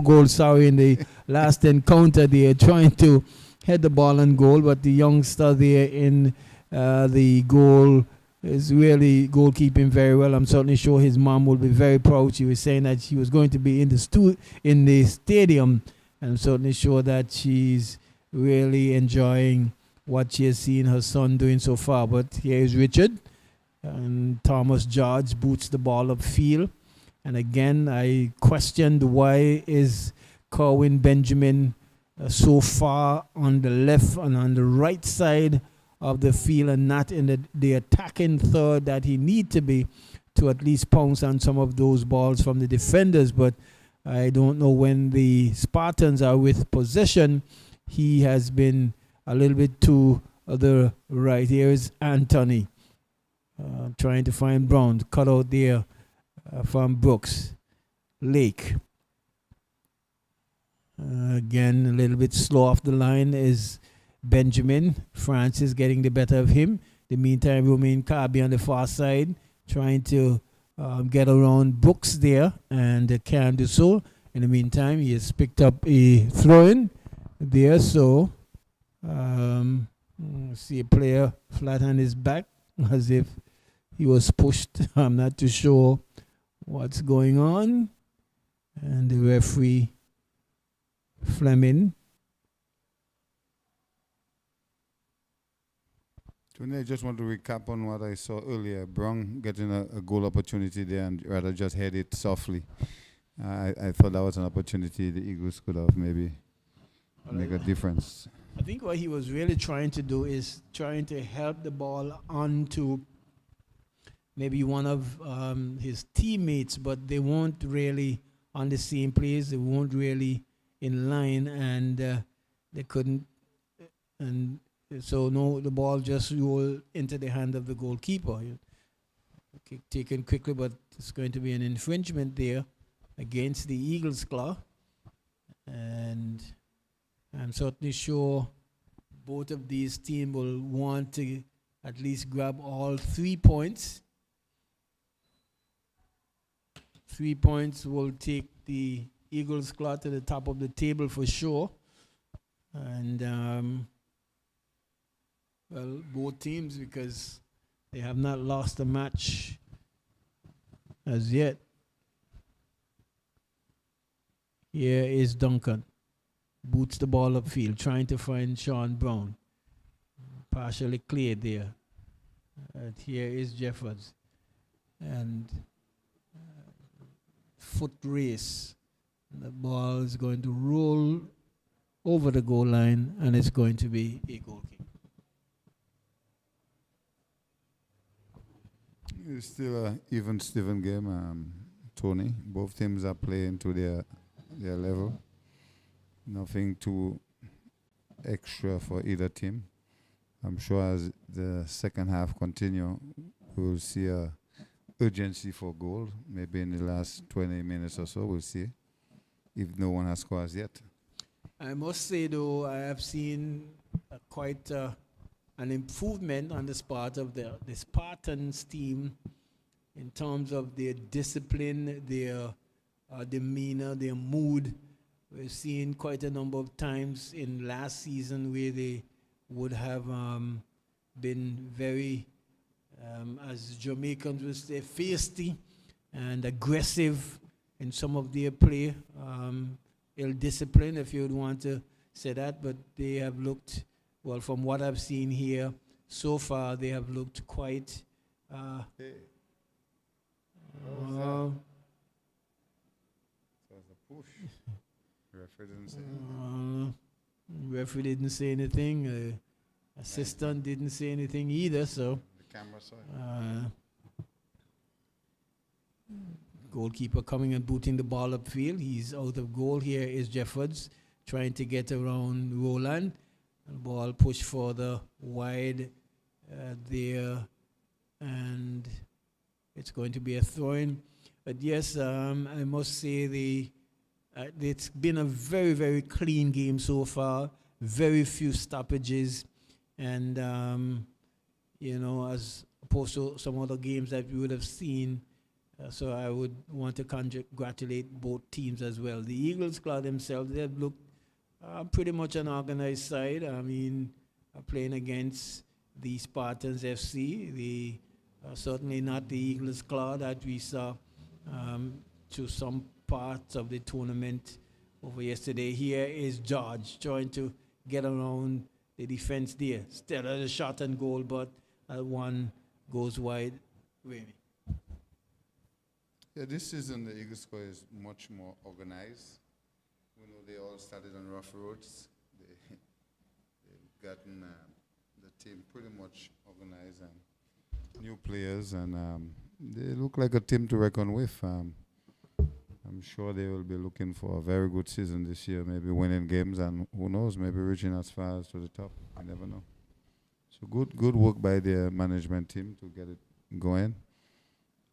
goals, in the last encounter there, trying to head the ball and goal, but the youngster there in the goal is really goalkeeping very well. I'm certainly sure his mom will be very proud. She was saying that she was going to be in the stadium, and I'm certainly sure that she's really enjoying what she has seen her son doing so far. But here is Richard, and Thomas George boots the ball upfield. And again, I questioned why is Corwin Benjamin so far on the left and on the right side of the field and not in the attacking third that he need to be to at least pounce on some of those balls from the defenders. But I don't know, when the Spartans are with possession, he has been a little bit to the right. Here is Anthony trying to find Brown, cut out there from Brooks. Lake. Again, a little bit slow off the line is Benjamin. Francis getting the better of him. In the meantime, Romain Carby on the far side trying to get around Brooks there, and can do so. In the meantime, he has picked up a throw-in there, so see a player flat on his back as if he was pushed. I'm not too sure what's going on. And the referee, Fleming. Tony, I just want to recap on what I saw earlier. Brown getting a goal opportunity there and rather just head it softly. I thought that was an opportunity the Eagles could have maybe make a difference. I think what he was really trying to do is trying to help the ball onto maybe one of his teammates, but they weren't really on the same place. They weren't really in line, and they couldn't. And so no, the ball just rolled into the hand of the goalkeeper. Taken quickly, but it's going to be an infringement there against the Eagles claw. And I'm certainly sure both of these teams will want to at least grab all 3 points. 3 points will take the Eagles claw to the top of the table for sure. And well, both teams, because they have not lost a match as yet. Here is Duncan. Boots the ball upfield, trying to find Sean Brown. Partially cleared there. Here is Jeffords. And foot race. The ball is going to roll over the goal line, and it's going to be a goal kick. It's still an even Steven game, Tony. Both teams are playing to their level. Nothing too extra for either team. I'm sure as the second half continue, we'll see a urgency for goal. Maybe in the last 20 minutes or so, we'll see if no one has scored yet. I must say, though, I have seen quite an improvement on the part of the Spartans team in terms of their discipline, their demeanor, their mood. We've seen quite a number of times in last season where they would have been very, as Jamaicans would say, feisty and aggressive in some of their play. Ill-disciplined, if you would want to say that, but they have looked, well, from what I've seen here so far, they have looked quite... Hey. What was that? It was a push. Referee didn't say anything. Referee didn't say anything. Assistant didn't say anything either, so... The camera saw it. Goalkeeper coming and booting the ball upfield. He's out of goal. Here is Jeffords trying to get around Roland. The ball pushed further wide there, and it's going to be a throw-in. But yes, I must say it's been a very, very clean game so far. Very few stoppages, and as opposed to some other games that we would have seen. So I would want to congratulate both teams as well. The Eagles Claw themselves, they've looked pretty much an organized side. I mean, playing against the Spartans FC, the certainly not the Eagles Claw that we saw to some parts of the tournament over yesterday. Here is George trying to get around the defense there. Still a shot and goal, but one goes wide. Really. Yeah, this season the Eagles Squad is much more organized. We know they all started on rough roads. They've gotten the team pretty much organized and new players, and they look like a team to reckon with. I'm sure they will be looking for a very good season this year, maybe winning games, and who knows, maybe reaching as far as to the top. I never know. So good work by their management team to get it going.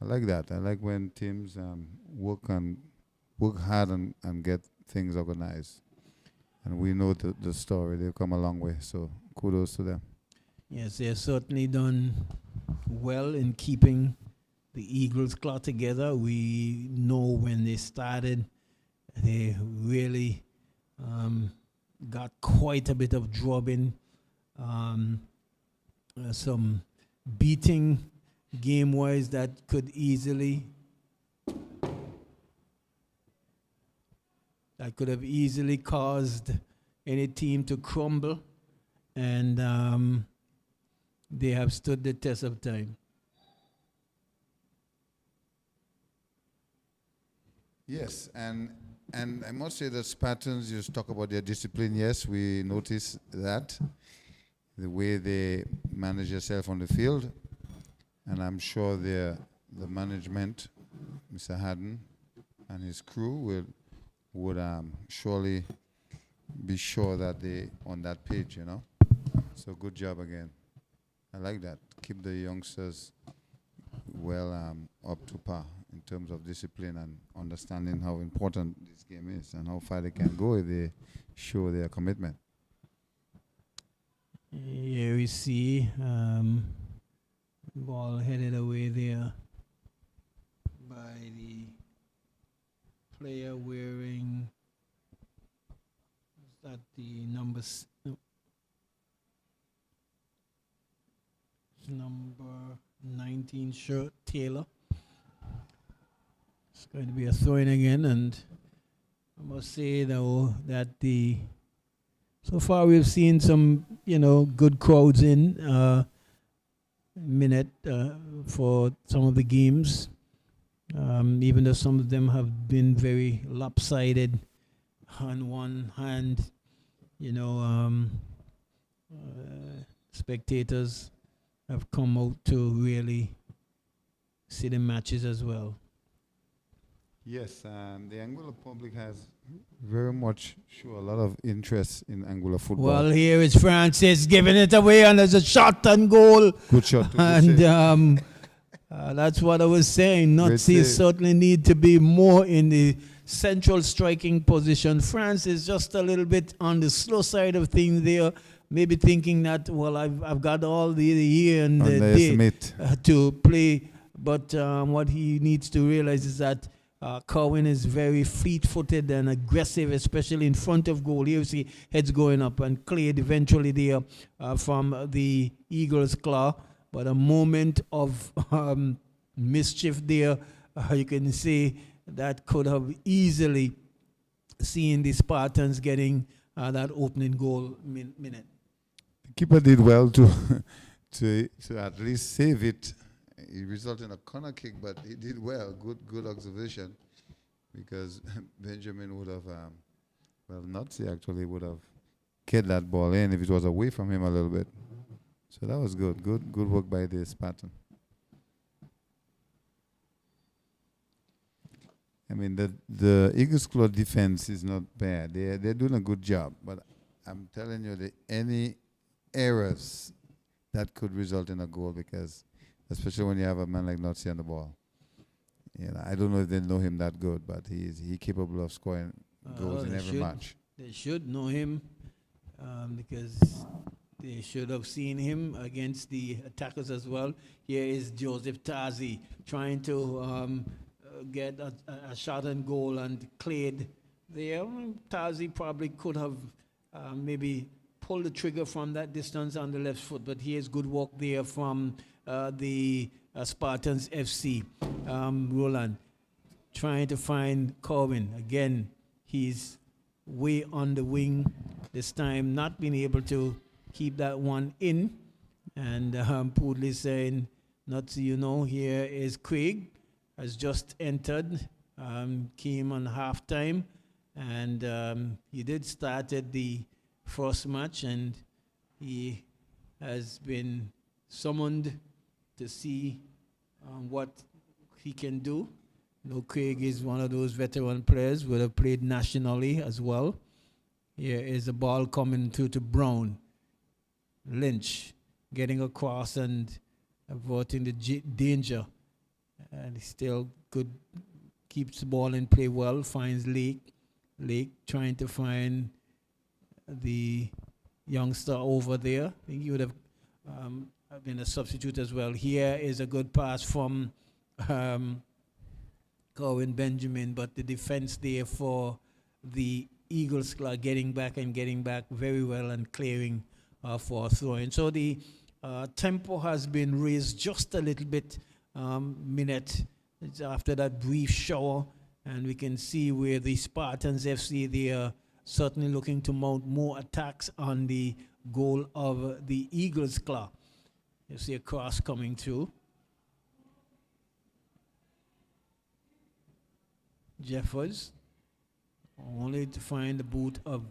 I like that. I like when teams work hard and get things organized. And we know the story. They've come a long way. So kudos to them. Yes, they've certainly done well in keeping the Eagles Claw together. We know when they started, they really got quite a bit of drubbing, some beating game-wise that could have easily caused any team to crumble, and they have stood the test of time. Yes, and I must say that Spartans, you talk about their discipline. Yes, we notice that, the way they manage themselves on the field. And I'm sure the management, Mr. Haddon and his crew would surely be sure that they on that page, So good job again. I like that. Keep the youngsters well up to par in terms of discipline and understanding how important this game is and how far they can go if they show their commitment. Here we see ball headed away there by the player wearing, is that the no, number 19 shirt, Taylor. It's going to be a throw-in again, and I must say though that so far we've seen some good crowds in minute for some of the games, even though some of them have been very lopsided. On one hand, spectators have come out to really see the matches as well. Yes, the Anguilla public has very much show a lot of interest in Anguilla football. Well, here is Francis giving it away, and there's a shot and goal. Good shot. And that's what I was saying. Nazis certainly need to be more in the central striking position. France is just a little bit on the slow side of things there. Maybe thinking that, well, I've got all the year and the day to play. But what he needs to realize is that Cowan is very fleet-footed and aggressive, especially in front of goal. Here you see heads going up, and cleared eventually there from the Eagles' claw. But a moment of mischief there, you can see that could have easily seen the Spartans getting that opening goal minute. The keeper did well to at least save it. It resulted in a corner kick, but he did well. Good observation, because Benjamin would have, Nazi actually would have kicked that ball in if it was away from him a little bit. So that was good. Good work by the Spartan. I mean, the Eagles' Claw defense is not bad. They're doing a good job, but I'm telling you, any errors that could result in a goal, because especially when you have a man like Nazi on the ball. I don't know if they know him that good, but he's capable of scoring goals in every match. They should know him because they should have seen him against the attackers as well. Here is Joseph Tazi trying to get a shot and goal, and cleared there. Tazi probably could have maybe pulled the trigger from that distance on the left foot, but here's good work there from the Spartans FC. Roland trying to find Corbin. Again, he's way on the wing this time, not being able to keep that one in. And Poodley saying, not so here is Craig, has just entered, came on halftime, and he did started the first match, and he has been summoned to see what he can do. Craig is one of those veteran players who have played nationally as well. Here is the ball coming through to Brown. Lynch getting across and averting the danger. And he still good, keeps the ball in play well, finds Lake. Lake trying to find the youngster over there. I think he would have been a substitute as well. Here is a good pass from Corwin Benjamin, but the defense there for the Eagles are getting back very well and clearing for throwing. So the tempo has been raised just a little bit minute after that brief shower, and we can see where the Spartans FC, they are certainly looking to mount more attacks on the goal of the Eagles Claw. You see a cross coming through. Jeffers, only to find the boot of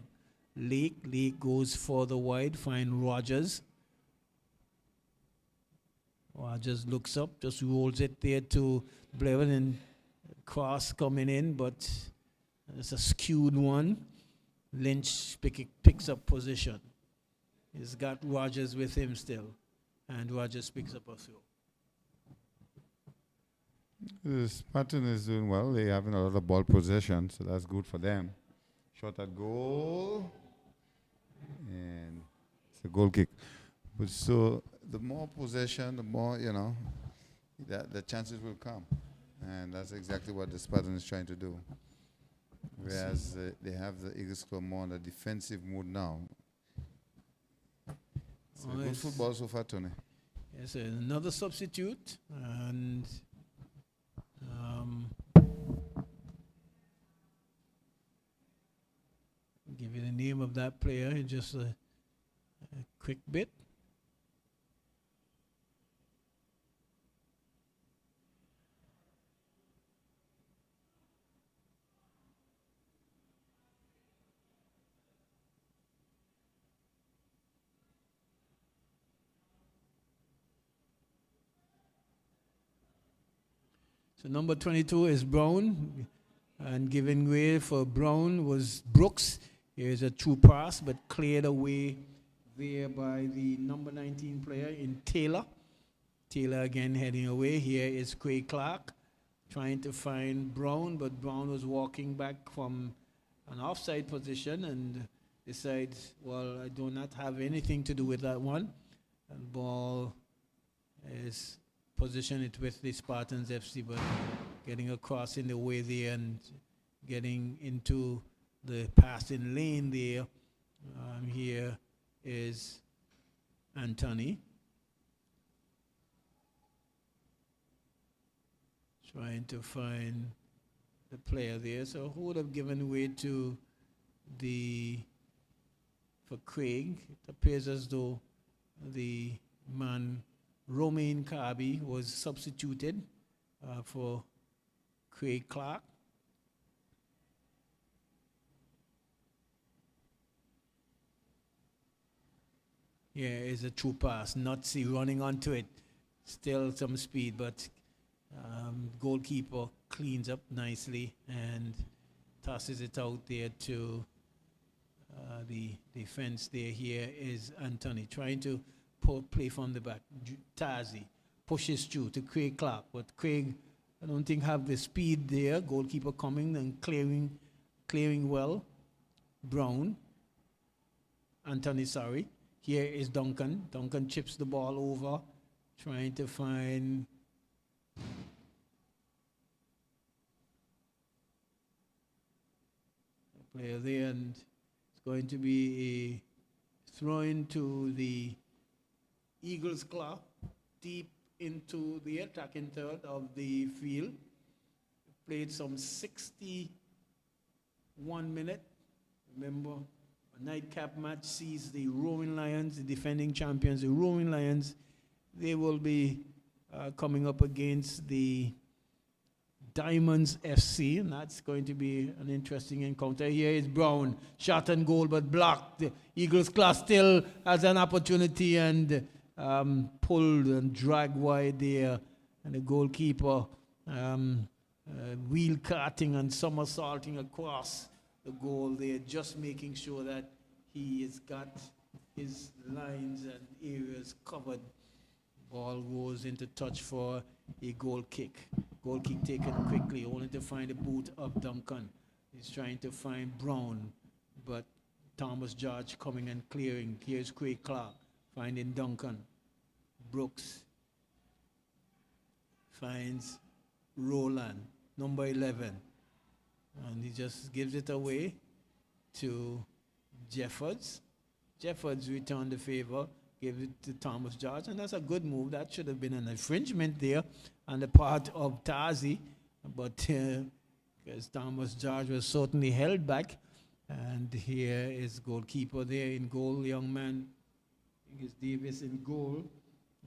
Lake. Lake goes further wide, find Rogers. Rogers looks up, just rolls it there to Blevin, and cross coming in, but it's a skewed one. Lynch picks up position. He's got Rogers with him still, and Rogers picks up a throw. The Spartan is doing well. They're having a lot of ball possession, so that's good for them. Shot at goal, and it's a goal kick. But so the more possession, the more, the chances will come. And that's exactly what the Spartan is trying to do. Whereas they have the Eagles Club more on the defensive mood now. It's Oh, good yes. football so far, Tony. Yes, another substitute, and um, give you the name of that player in just a quick bit. So number 22 is Brown, and giving way for Brown was Brooks. Here's a true pass, but cleared away there by the number 19 player in Taylor. Taylor again heading away. Here is Craig Clark trying to find Brown, but Brown was walking back from an offside position and decides, well, I do not have anything to do with that one. And ball is position it with the Spartans FC, but getting across in the way there and getting into the passing lane there. Here is Anthony trying to find the player there. So who would have given way to for Craig? It appears as though the man Romain Kirby was substituted for Craig Clark. Yeah, it's a true pass. Nutsy running onto it. Still some speed, but goalkeeper cleans up nicely and tosses it out there to the defense there. Here is Anthony trying to play from the back. Tazi pushes through to Craig Clark, but Craig, I don't think, have the speed there. Goalkeeper coming and clearing well. Brown. Anthony, sorry. Here is Duncan. Duncan chips the ball over, trying to find a player there, and it's going to be a throw into the Eagles Club, deep into the attacking third of the field. Played some 61 minutes. Remember, a nightcap match sees the Roaring Lions, the defending champions, the Roaring Lions. They will be coming up against the Diamonds FC, and that's going to be an interesting encounter. Here is Brown, shot and goal, but blocked. The Eagles class still has an opportunity and pulled and dragged wide there, and the goalkeeper wheel carting and somersaulting across the goal there, just making sure that he has got his lines and areas covered. Ball goes into touch for a goal kick. Goal kick taken quickly, only to find the boot of Duncan. He's trying to find Brown, but Thomas George coming and clearing. Here's Craig Clark finding Duncan. Brooks finds Roland, number 11. And he just gives it away to Jeffords. Jeffords returned the favor, gave it to Thomas George, and that's a good move. That should have been an infringement there on the part of Tazi, but because Thomas George was certainly held back. And here is goalkeeper there in goal, young man. I think it's Davis in goal,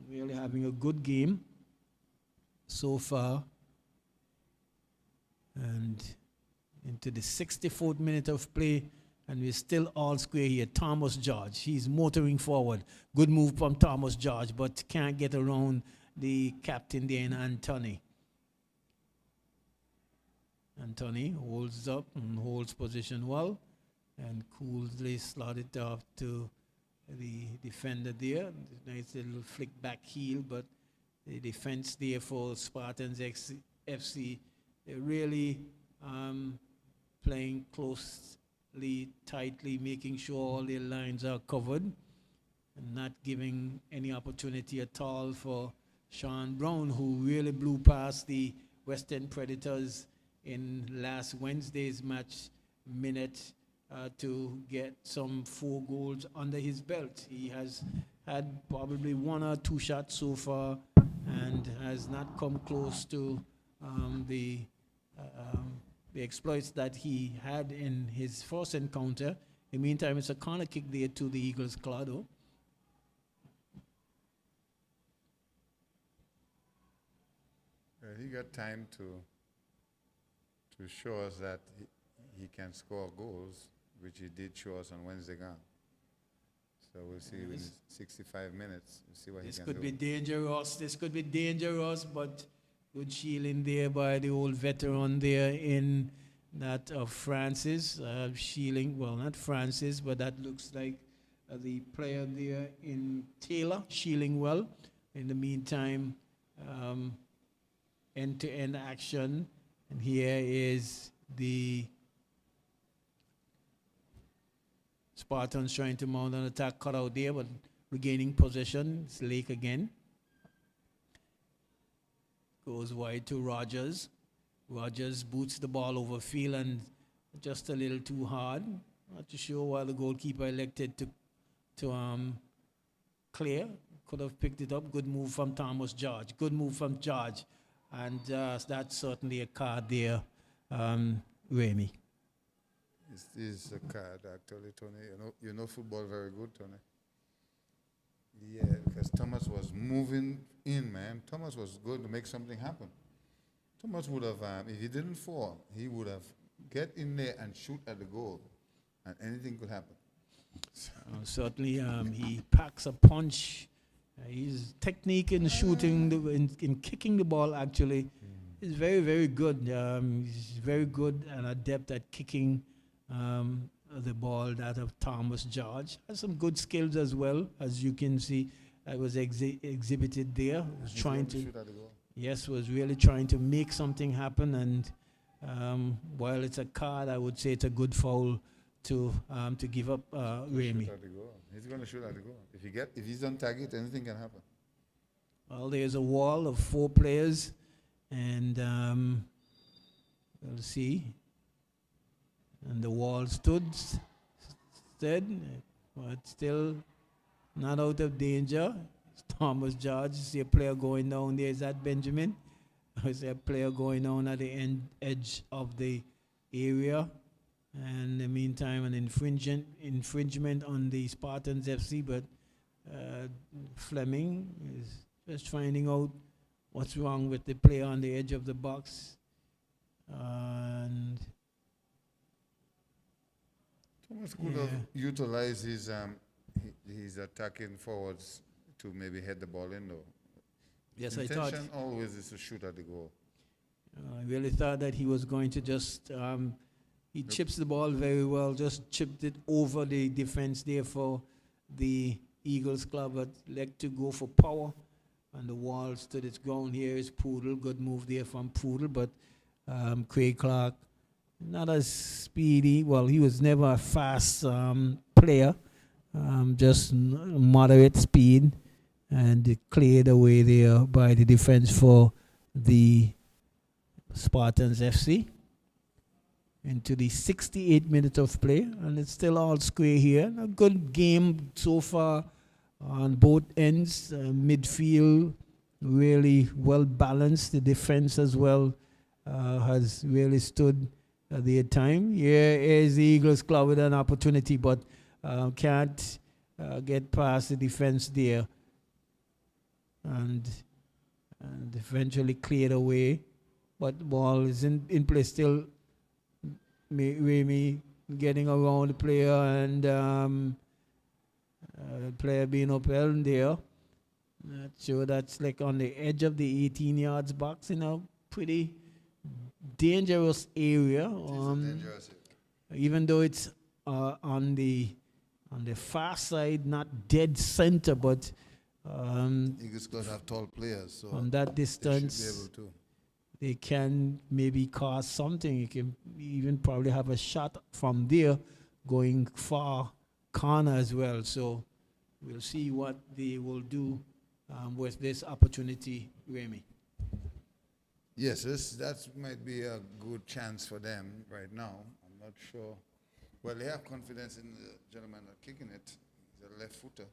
really having a good game so far. And into the 64th minute of play, and we're still all square here. Thomas George, he's motoring forward. Good move from Thomas George, but can't get around the captain there in Anthony. Anthony holds up and holds position well, and coolly slot it off to the defender there. Nice little flick back heel, but the defense there for Spartans FC, they're really playing closely, tightly, making sure all their lines are covered and not giving any opportunity at all for Sean Brown, who really blew past the Western Predators in last Wednesday's match minute to get some 4 goals under his belt. He has had probably 1 or 2 shots so far and has not come close to the exploits that he had in his first encounter. In the meantime, it's a corner kick there to the Eagles, Clado. He got time to show us that he can score goals, which he did show us on Wednesday gone. So we'll see in 65 minutes. We'll see what he can do. This could be dangerous. This could be dangerous, but good shielding there by the old veteran there in that of Francis. Shielding, well, not Francis, but that looks like the player there in Taylor, shielding well. In the meantime, end-to-end action. And here is the Spartans trying to mount an attack, cut out there, but regaining possession. It's Lake again. Goes wide to Rogers. Rogers boots the ball over field and just a little too hard. Not too sure why the goalkeeper elected to clear. Could have picked it up. Good move from Thomas George. Good move from George. And that's certainly a card there, Remy. This is a card, actually, Tony. You know football very good, Tony. Yeah, because Thomas was moving in, man. Thomas was going to make something happen. Thomas would have, if he didn't fall, he would have get in there and shoot at the goal, and anything could happen. Certainly, he packs a punch. His technique in shooting, in kicking the ball, actually, is very, very good. He's very good and adept at kicking the ball, that of Thomas George. Has some good skills as well, as you can see. That was exhibited there. Was trying to, yes, was really trying to make something happen. And while it's a card, I would say it's a good foul to give up Remy. He's going to shoot at the goal. If he's on target, anything can happen. Well, there's a wall of 4 players, and we'll see. And the wall stood, but still not out of danger. It's Thomas George. You see a player going down there. Is that Benjamin? I see a player going down at the edge of the area. And in the meantime, an infringement on the Spartans FC, but Fleming is just finding out what's wrong with the player on the edge of the box. And Thomas could have utilized his attacking forwards to maybe head the ball in, though. Yes, intention I thought always is to shoot at the goal. I really thought that he was going to just he chips the ball very well, just chipped it over the defense there for the Eagles club, but like to go for power, and the wall stood its ground. Here is Poodle. Good move there from Poodle, but Craig Clark, not as speedy. Well, he was never a fast player, just moderate speed, and it cleared away there by the defense for the Spartans FC. Into the 68th minute of play, and it's still all square here. A good game so far on both ends. Midfield really well balanced. The defense as well has really stood their time. Here is the Eagles club with an opportunity, but can't get past the defense there, and eventually cleared away. But the ball is in play still. Remy getting around the player, and player being upheld there. Not sure, that's like on the edge of the 18 yards box in a pretty dangerous area. Even though it's on the far side, not dead center, but Eagles Club have tall players, so from that distance, they should be able to. They can maybe cause something. You can even probably have a shot from there going far corner as well. So we'll see what they will do with this opportunity, Remy. Yes, that might be a good chance for them right now. I'm not sure. Well, they have confidence in the gentleman that's kicking it. He's a left footer.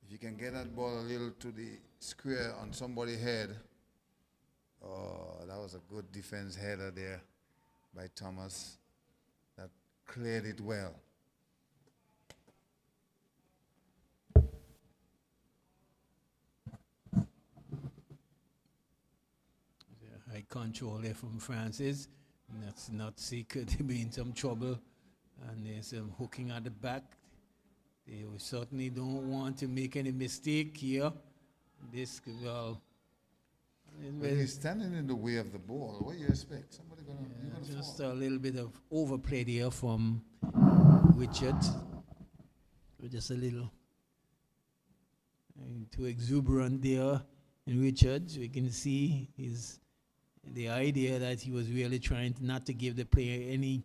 If you can get that ball a little to the square on somebody's head, oh, that was a good defense header there by Thomas. That cleared it well. High control there from Francis. That's not secret. They be in some trouble. And there's some hooking at the back. They certainly don't want to make any mistake here. This, well, But he's standing in the way of the ball. What do you expect? Somebody gonna just fall. a little bit of overplay there from Richard. Just a little too exuberant there in Richards. We can see the idea that he was really trying not to give the player any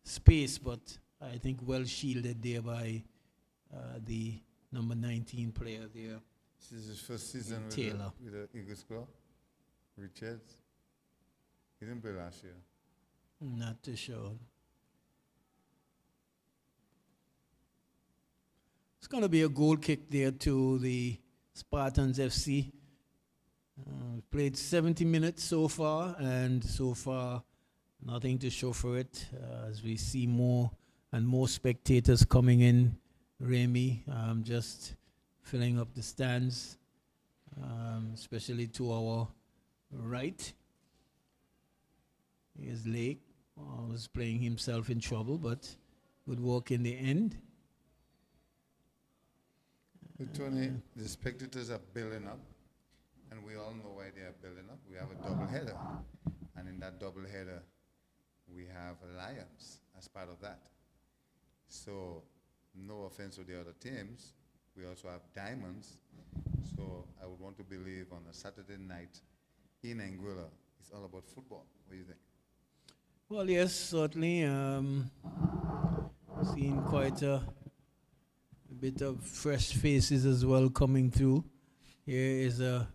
space, but I think well shielded there by the number 19 player there. This is his first season with the Eagles Club. Richards. He didn't play last year. Not too sure. It's going to be a goal kick there to the Spartans FC. Played 70 minutes so far, and so far nothing to show for it. As we see more and more spectators coming in, Remy, just filling up the stands, especially to our right. Here's Lake, was playing himself in trouble, but good work in the end. But Tony, the spectators are building up, and we all know why they are building up. We have a double header, and in that double header, we have Lions as part of that. So, no offense to the other teams, we also have Diamonds. So, I would want to believe on a Saturday night in Anguilla, it's all about football. What do you think? Well, yes, certainly. Seen quite a bit of fresh faces as well coming through. Here is a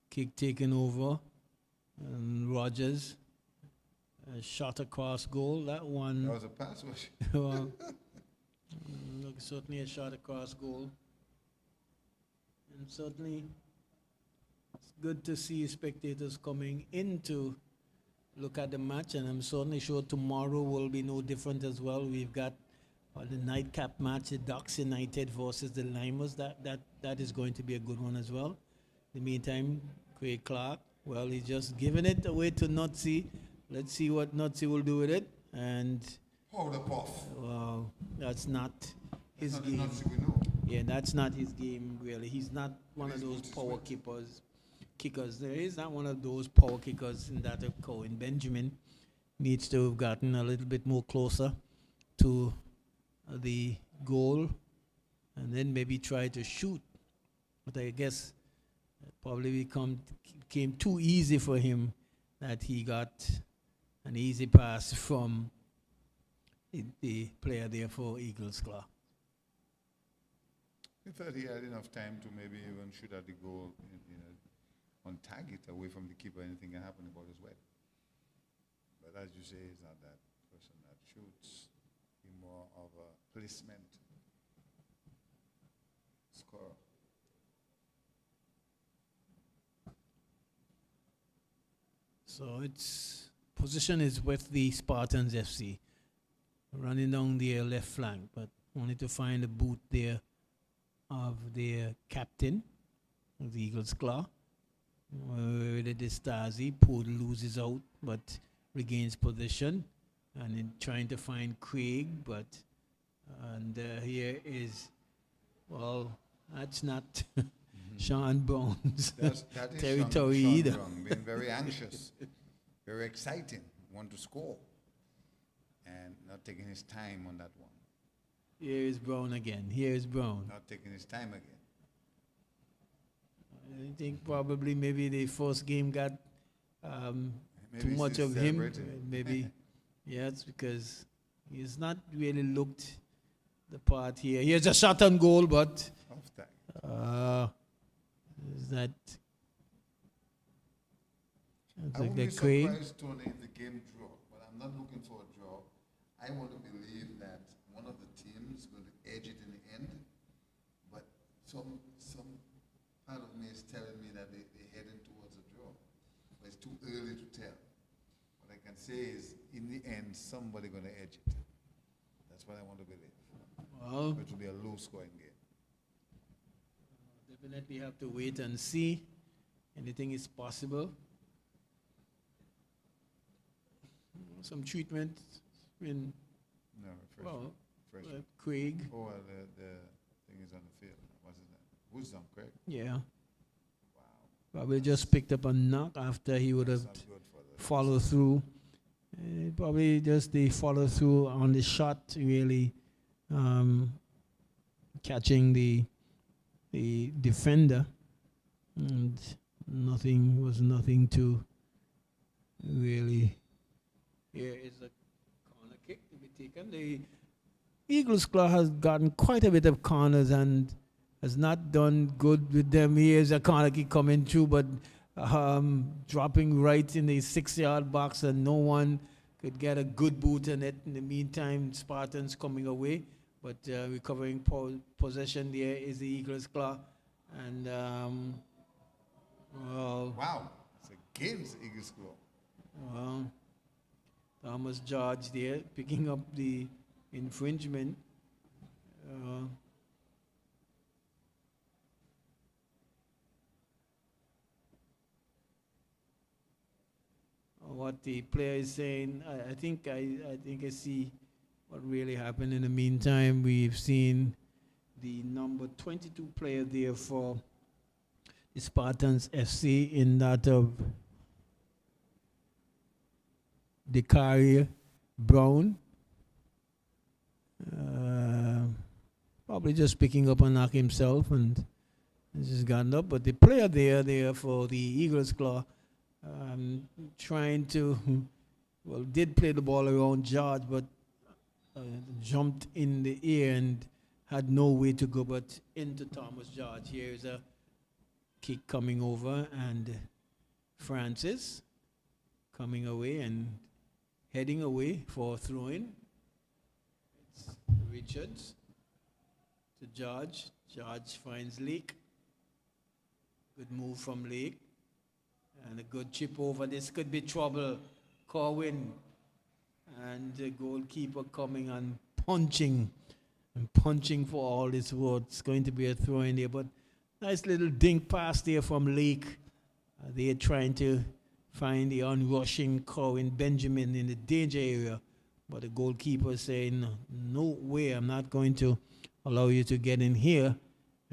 kick taken over, and Rogers, a shot across goal. That one. That was a pass, was Well, certainly a shot across goal. And certainly it's good to see spectators coming in to look at the match, and I'm certainly sure tomorrow will be no different as well. We've got the nightcap match, the Ducks United versus the Limers. That is going to be a good one as well. In the meantime, Craig Clark, well, he's just giving it away to Nutsi. Let's see what Nutsi will do with it. And Hold up off. well, that's not his That's not game. the Nazi we know. Yeah, that's not his game, really. He's not one of He's those good to power switch. kickers. There is not one of those power kickers in that of Cohen. Benjamin needs to have gotten a little bit more closer to the goal and then maybe try to shoot. But I guess it probably came too easy for him that he got an easy pass from the player there for Eagles Claw. He thought he had enough time to maybe even shoot at the goal on target away from the keeper. Anything can happen about his way. But as you say, he's not that person that shoots. He's more of a placement scorer. So its position is with the Spartans FC, running down their left flank, but only to find a boot there of their captain of the Eagles Claw. With the Stasi, Poole loses out, but regains position, and in trying to find Craig, but here is, well, that's not Sean Brown's That is territory Sean either. Brown being very anxious, very exciting, want to score, and not taking his time on that one. Here is Brown again. Here is Brown. Not taking his time again. I think probably maybe the first game got too Maybe much he's of him. celebrating. Maybe, yes, because he's not really looked the part here. Here's a shot on goal, but Off time. is that It's I like wouldn't be that Craig. surprised, Tony, if the game draw, but I'm not looking for a draw. I want to believe that one of the teams will edge it in the end, but some part of me is telling me that they're heading towards a draw. But it's too early to tell. What I can say is, in the end, somebody going to edge it. That's what I want to believe. Well, It will be a low-scoring game. definitely have to wait and see. Anything is possible. Some treatment in, No, well, fresh. Craig. Oh, well, the thing is on the field. What's his name? Who's them, Craig? Yeah. Wow. Probably just picked up a knock after he would have That's not good for the followed through. Probably just the follow through on the shot, really catching the defender, and nothing to really. Here is a corner kick to be taken. The Eagles Club has gotten quite a bit of corners and has not done good with them. Here's a corner kick coming through, but dropping right in the 6-yard box, and no one could get a good boot in it. In the meantime, Spartans coming away, but recovering possession there is the Eagles Club. And, well, wow. It's against Eagles Club. well, Thomas George there picking up the infringement. What the player is saying, I think I see what really happened. In the meantime, we've seen the number 22 player there for the Spartans FC, in that of Dakari Brown. Probably just picking up a knock himself and just gotten up. But the player there for the Eagles Claw, trying to, well, did play the ball around George, but jumped in the air and had no way to go but into Thomas George. Here's a kick coming over, and Francis coming away and heading away for throwing. It's Richards to George. George finds Lake. Good move from Lake. And a good chip over. This could be trouble. Corwin. And the goalkeeper coming and punching for all his worth. It's going to be a throw in there. But nice little dink pass there from Lake. They're trying to find the unrushing Corwin Benjamin in the danger area. But the goalkeeper saying, no way, I'm not going to allow you to get in here.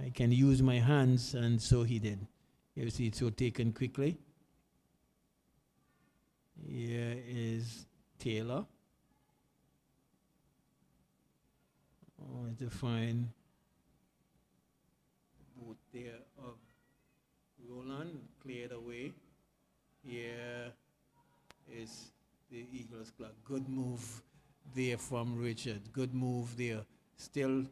I can use my hands. And so he did. You see, it's so taken quickly. Here is Taylor. To find boot there of Roland, cleared away. Here is the Eagles Club. Good move there from Richard. Good move there. Still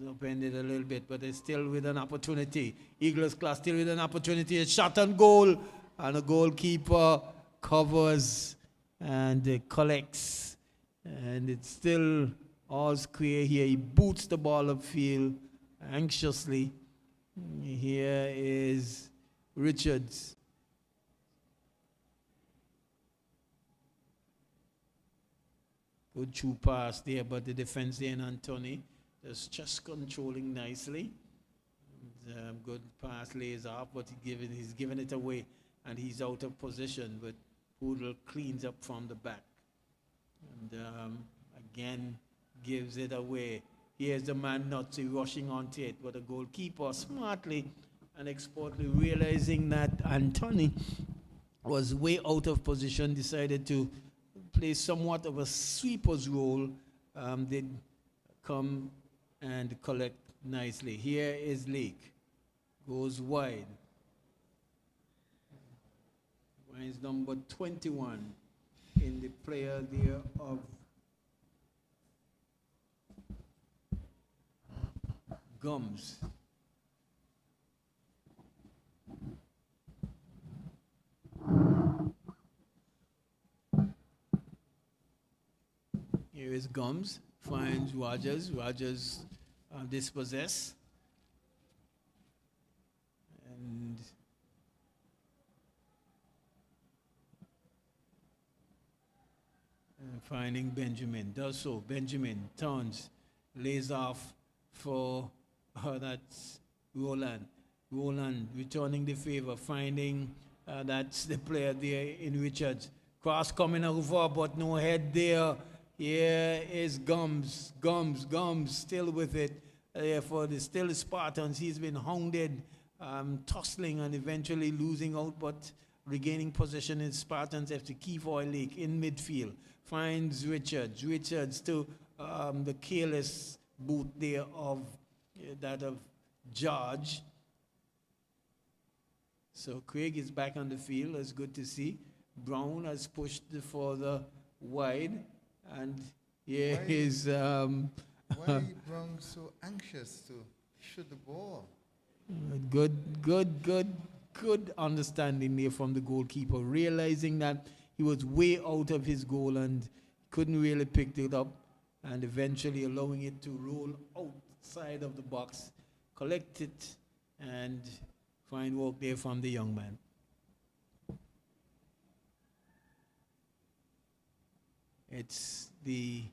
upended a little bit, but it's still with an opportunity. Eagles Club still with an opportunity. A shot on goal, and the goalkeeper covers and collects, and it's still all square here. He boots the ball upfield anxiously. Here is Richards. Good true pass there, but the defense there in Anthony is just controlling nicely. Good pass lays off, but he's giving it away, and he's out of position. But Poodle cleans up from the back, and again gives it away. Here's the man Nazi rushing onto it, but the goalkeeper smartly and expertly realizing that Anthony was way out of position, decided to play somewhat of a sweeper's role. Did come and collect nicely. Here is Lake. Goes wide. Finds number 21 in the player there of Gums. Here is Gums. Finds Rogers. Rogers dispossess. And finding Benjamin. Does so. Benjamin turns. Lays off for that's Roland. Roland returning the favor. Finding that's the player there in Richards. Cross coming over, but no head there. Here is Gums. Gums still with it. For the still Spartans, he's been hounded, tussling and eventually losing out, but regaining possession in Spartans after Keefoy Lake in midfield. Finds Richards. Richards to the careless boot there of that of George. So Craig is back on the field. That's good to see. Brown has pushed further wide, and here is why Brown so anxious to shoot the ball? Good understanding there from the goalkeeper, realizing that he was way out of his goal and couldn't really pick it up, and eventually allowing it to roll outside of the box, collect it, and fine work there from the young man. It's the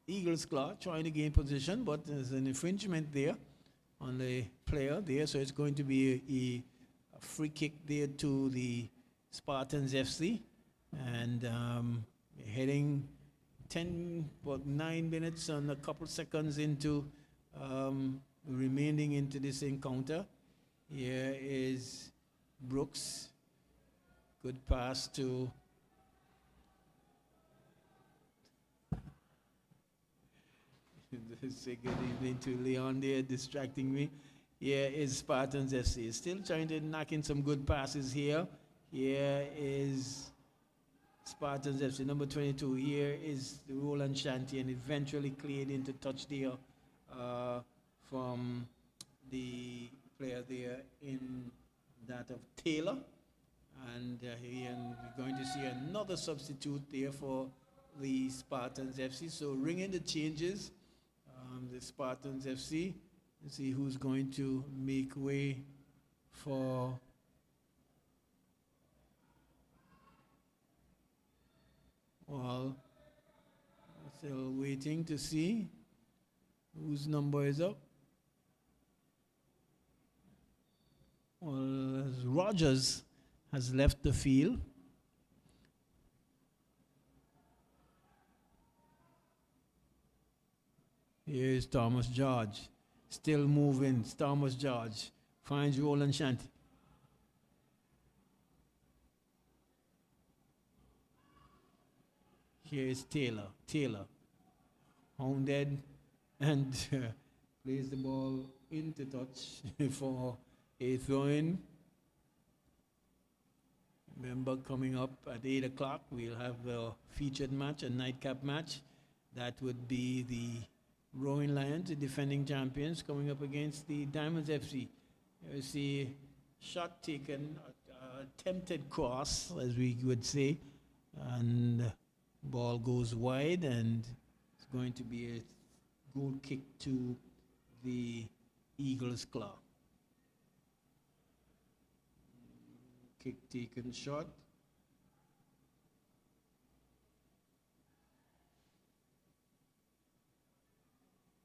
Eagles' claw trying to gain position, but there's an infringement there on the player there, so it's going to be a free kick there to the Spartans FC, and heading 9 minutes and a couple seconds into remaining into this encounter. Here is Brooks. Good pass to say good evening to Leon there, distracting me. Here is Spartans FC. Still trying to knock in some good passes here. Here is Spartans FC, number 22. Here is the Roland Shanty, and eventually cleared into touch there from the player there in that of Taylor. And here we're going to see another substitute there for the Spartans FC. So ring in the changes. The Spartans FC. Let's see who's going to make way for still waiting to see whose number is up. Well, Rogers has left the field. Here's Thomas George. Still moving. Thomas George finds Roland Shanty. Here is Taylor. Taylor hounded and plays the ball into touch for a throw-in. Remember, coming up at 8 o'clock, we'll have a featured match, a nightcap match. That would be the Rowing Lions, the defending champions, coming up against the Diamonds FC. You see, shot taken, attempted cross, as we would say, and ball goes wide, and it's going to be a goal kick to the Eagles' claw. Kick taken short.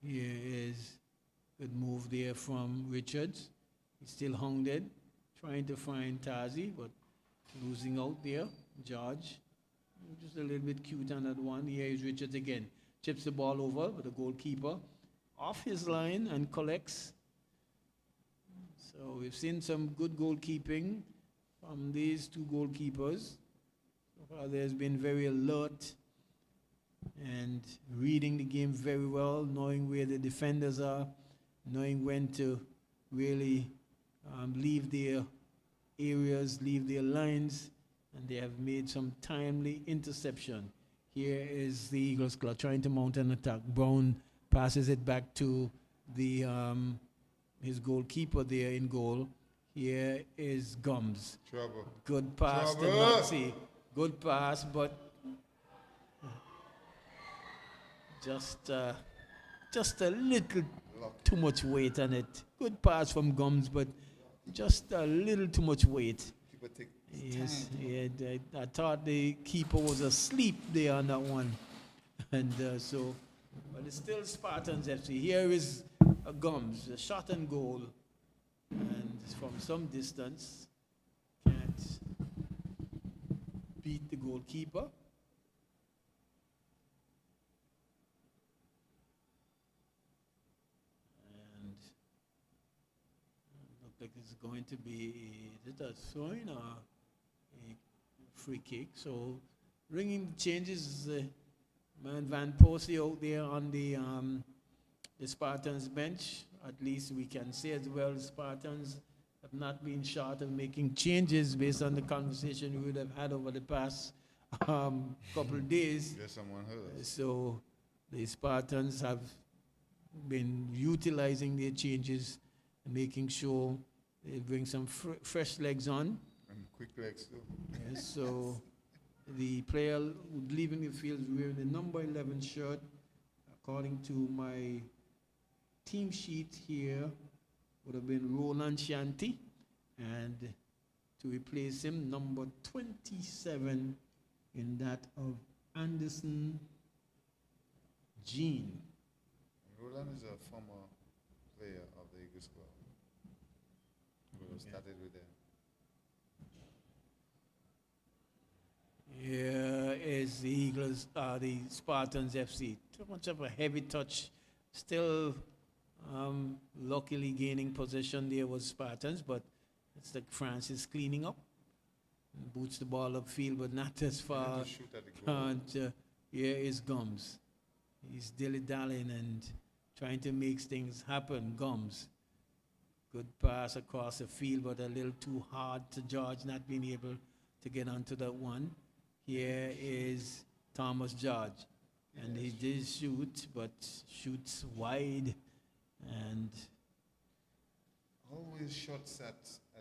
Here is good move there from Richards. He's still hounded, trying to find Tazi, but losing out there. George, just a little bit cute on that one. Here is Richards again. Chips the ball over, but the goalkeeper off his line and collects. So we've seen some good goalkeeping from these two goalkeepers. So far there's been very alert and reading the game very well, knowing where the defenders are, knowing when to really leave their areas, leave their lines, and they have made some timely interception. Here is the Eagles Club trying to mount an attack. Brown passes it back to the his goalkeeper there in goal. Here is Gums. Trouble. Good pass Trouble. to Nazi. Good pass, but just a little too much weight on it. Good pass from Gums, but just a little too much weight. Keeper take Yes, time. yeah, I thought the keeper was asleep there on that one. And but it's still Spartans FC. Here is Gums, a shot and goal. And from some distance, can't beat the goalkeeper. And look like it's going to be, is it a throwing or a free kick? So ringing the changes, man Van Persie out there on the Spartans bench. At least we can say as well, Spartans have not been short of making changes based on the conversation we would have had over the past couple of days. There's someone hurt. So the Spartans have been utilizing their changes and making sure they bring some fresh legs on. And quick legs too. Yes, so the player leaving the field is wearing the number 11 shirt. According to my team sheet here, would have been Roland Shanti. And to replace him, number 27 in that of Anderson Jean. Roland is a former player of the Eagles Club. Who started with them. Here is the Eagles, the Spartans FC. Too much of a heavy touch. Still, luckily gaining possession there was Spartans, but it's like Francis cleaning up. Boots the ball upfield, but not as far. To shoot at the goal. And here is Gums. He's dilly-dallying and trying to make things happen. Gums. Good pass across the field, but a little too hard to George, not being able to get onto that one. Here is Thomas George. And he did shoot, but shoots wide. And Always shots at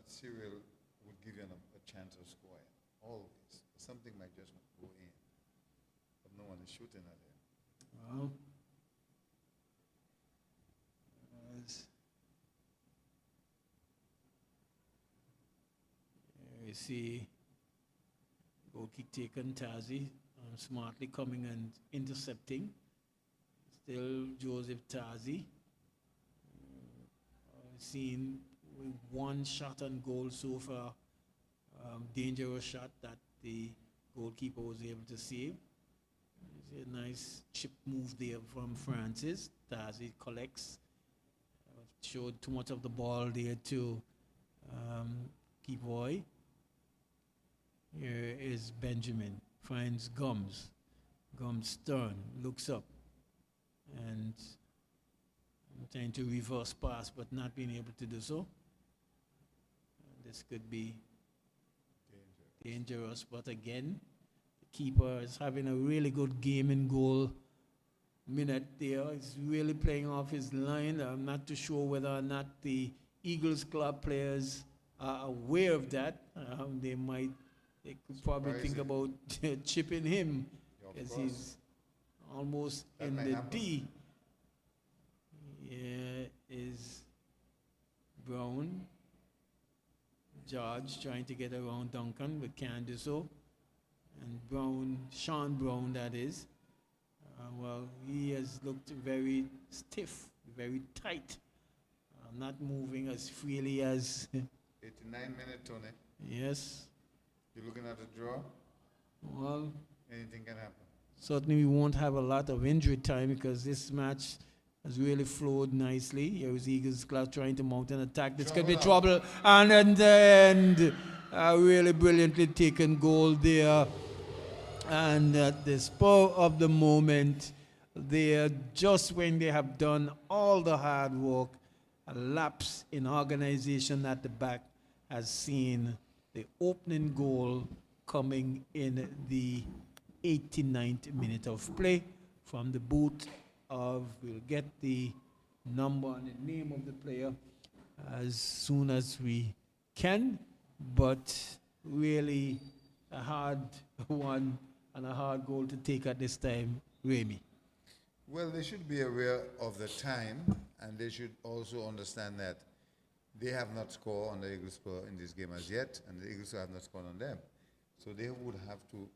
Cyril would give you a chance of scoring. Always. Something might just go in. But no one is shooting at him. well, you see goal kick taken, Tazi smartly coming and intercepting. Still Joseph Tazi. Seen with one shot on goal so far. Dangerous shot that the goalkeeper was able to save. It's a nice chip move there from Francis. Tazi collects. Showed too much of the ball there to Keepoy. Here is Benjamin. Finds Gums. Gums turn, looks up. And trying to reverse pass, but not being able to do so. This could be dangerous, but again, the keeper is having a really good game in goal minute there. He's really playing off his line. I'm not too sure whether or not the Eagles club players are aware of that. They could probably think about chipping him, as he's almost That in might the happen. D. Here is Brown. George trying to get around Duncan, but can't do so. And Brown, Sean Brown, that is. Well, he has looked very stiff, very tight, not moving as freely as. 89-minute, Tony. Yes. You're looking at a draw. Well, Anything can happen. certainly we won't have a lot of injury time because this match has really flowed nicely. Here is Eagles Club trying to mount an attack. This could be trouble. And then a really brilliantly taken goal there. And at the spur of the moment, there, just when they have done all the hard work, a lapse in organization at the back has seen the opening goal coming in the 89th minute of play from the boot of, we'll get the number and the name of the player as soon as we can, but really a hard one and a hard goal to take at this time, Remy. Well, they should be aware of the time, and they should also understand that they have not scored on the Eagles score in this game as yet, and the Eagles have not scored on them. So they would have to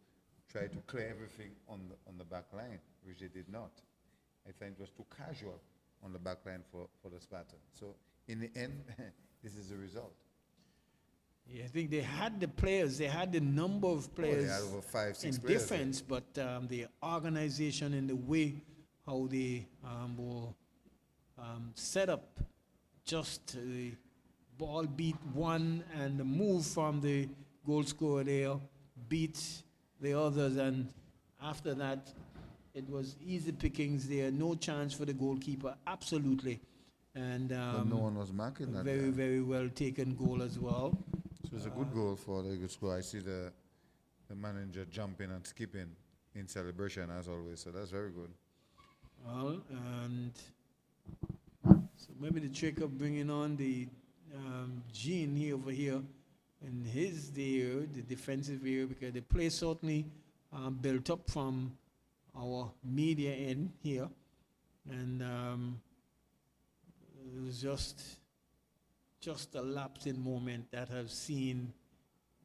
try to clear everything on the back line, which they did not. I think it was too casual on the back line for the Spartans. So in the end, this is the result. Yeah, I think they had the players, they had the number of They players had over 5, 6 in players there. defense, but the organization and the way how they were set up, just the ball beat one and the move from the goal scorer there beat the others, and after that it was easy pickings there, no chance for the goalkeeper, absolutely, and But no one was marking that. very, there. very well taken goal as well. So it's a good goal for the Eagles score. I see the manager jumping and skipping in celebration as always. So that's very good. Well, and so maybe the trick of bringing on the Gene here over here in his area, the defensive area, because the play certainly built up from our media end here, and it was just a lapsing moment that have seen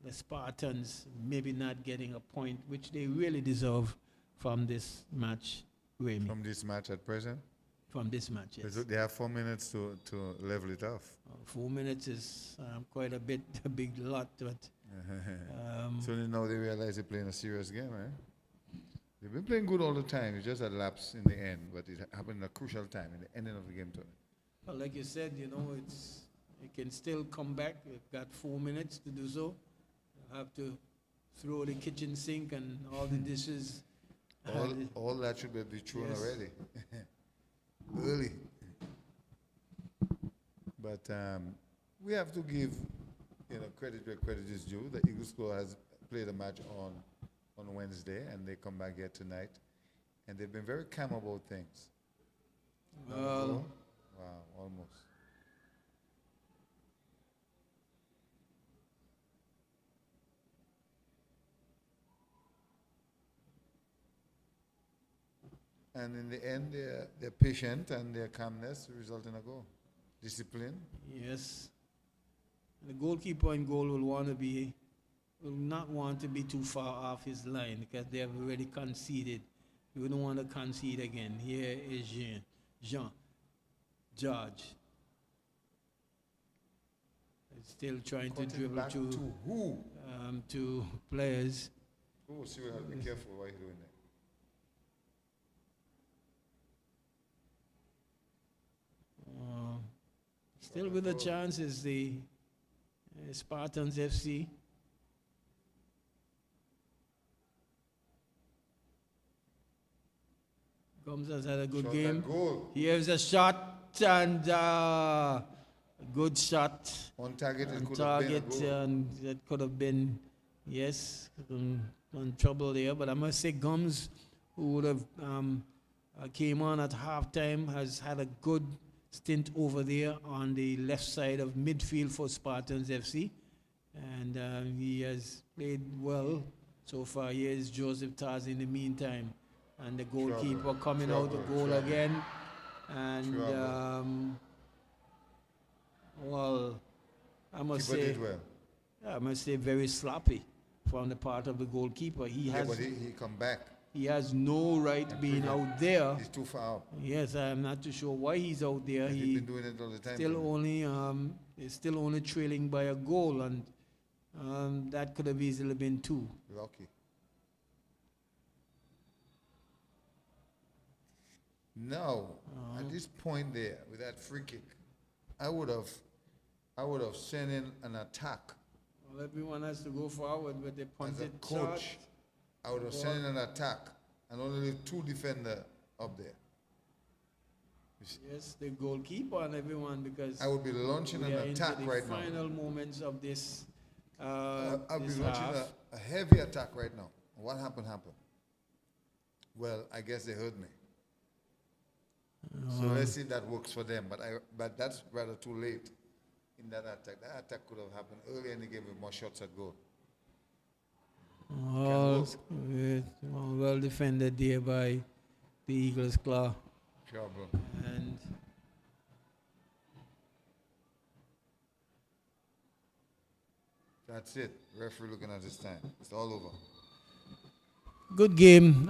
the Spartans maybe not getting a point, which they really deserve from this match, Remy. From this match at present, From this match, yes. they have 4 minutes to level it off. 4 minutes is quite a big lot, but So now they realize they're playing a serious game, eh? They've been playing good all the time. It's just a lapse in the end, but it happened at a crucial time in the ending of the game. well, like you said, you know, it can still come back. You've got 4 minutes to do so. You have to throw the kitchen sink and all the dishes. All that should be thrown Yes. already, early. But we have to give credit where credit is due. The Eagles score has played a match on Wednesday, and they come back here tonight, and they've been very calm about things. Well, Wow, almost. And in the end, they're patient, and their calmness result in a goal. Discipline. yes. The goalkeeper in goal will not want to be too far off his line because they have already conceded. You don't want to concede again. Here is George. Still trying to Cutting dribble back to to who? two players. Oh, Cyril, be careful what you're doing there. Still with a chance is the Spartans FC. Comes has had a good Shot game. and goal. Here's a shot and a good shot. On target, it On could have been a target, goal. and that could have been, yes, on trouble there. But I must say, Gums, who would have came on at halftime, has had a good stint over there on the left side of midfield for Spartans FC. And he has played well so far. Here's Joseph Taz in the meantime. And the goalkeeper coming out the goal trouble. again. And, Trouble. well, I must Keeper say, did well. I must say, very sloppy from the part of the goalkeeper. Yeah, but he come back. He has no right being out there. He's too far out. Yes, I'm not too sure why he's out there. He's He been doing it all the time. still only is still only trailing by a goal, and that could have easily been 2. Lucky. Now, at this point there, with that free kick, I would have sent in an attack. Well, everyone has to go forward with the As a punted coach, shot. I would have sent in an attack and only leave 2 defenders up there. Yes, the goalkeeper and everyone, because I would be launching we an are into attack the right now. final moments of this. I'll be this launching half. a heavy attack right now. What happened? Well, I guess they heard me. So let's see if that works for them. But that's rather too late in that attack. That attack could have happened earlier in the game with more shots at goal. Well defended there by the Eagles claw. Trouble. And That's it. Referee looking at his time. It's all over. good game,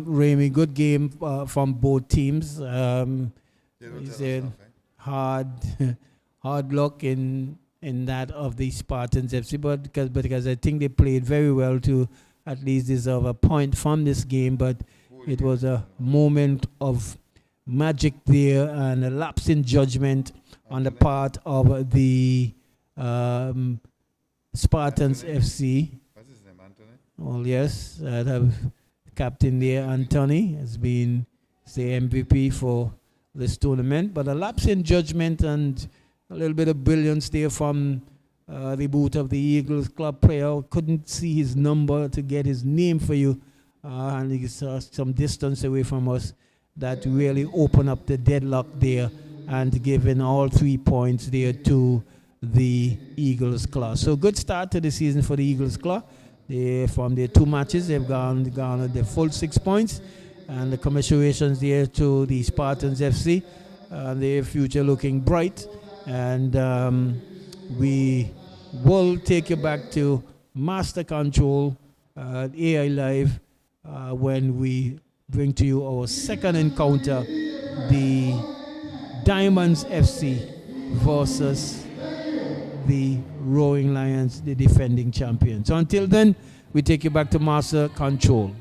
Remy. Good game from both teams. They don't He tell us said nothing. hard, hard luck in that of the Spartans FC, but because I think they played very well to at least deserve a point from this game. But it was a moment of magic there and a lapse in judgment on the part of the Spartans Anthony. FC. What's his name, Anthony? Well, yes, I have captain there, Anthony, has been the MVP for this tournament. But a lapse in judgment and a little bit of brilliance there from the boot of the Eagles club player. Couldn't see his number to get his name for you. And he's some distance away from us. That really opened up the deadlock there and given all 3 points there to the Eagles club. So good start to the season for the Eagles club. From their 2 matches, they've gone the full 6 points. And the commiserations there to the Spartans FC. Their future looking bright. And we will take you back to Master Control AI Live when we bring to you our second encounter, the Diamonds FC versus the Roaring Lions, the defending champions. So until then, we take you back to Master Control.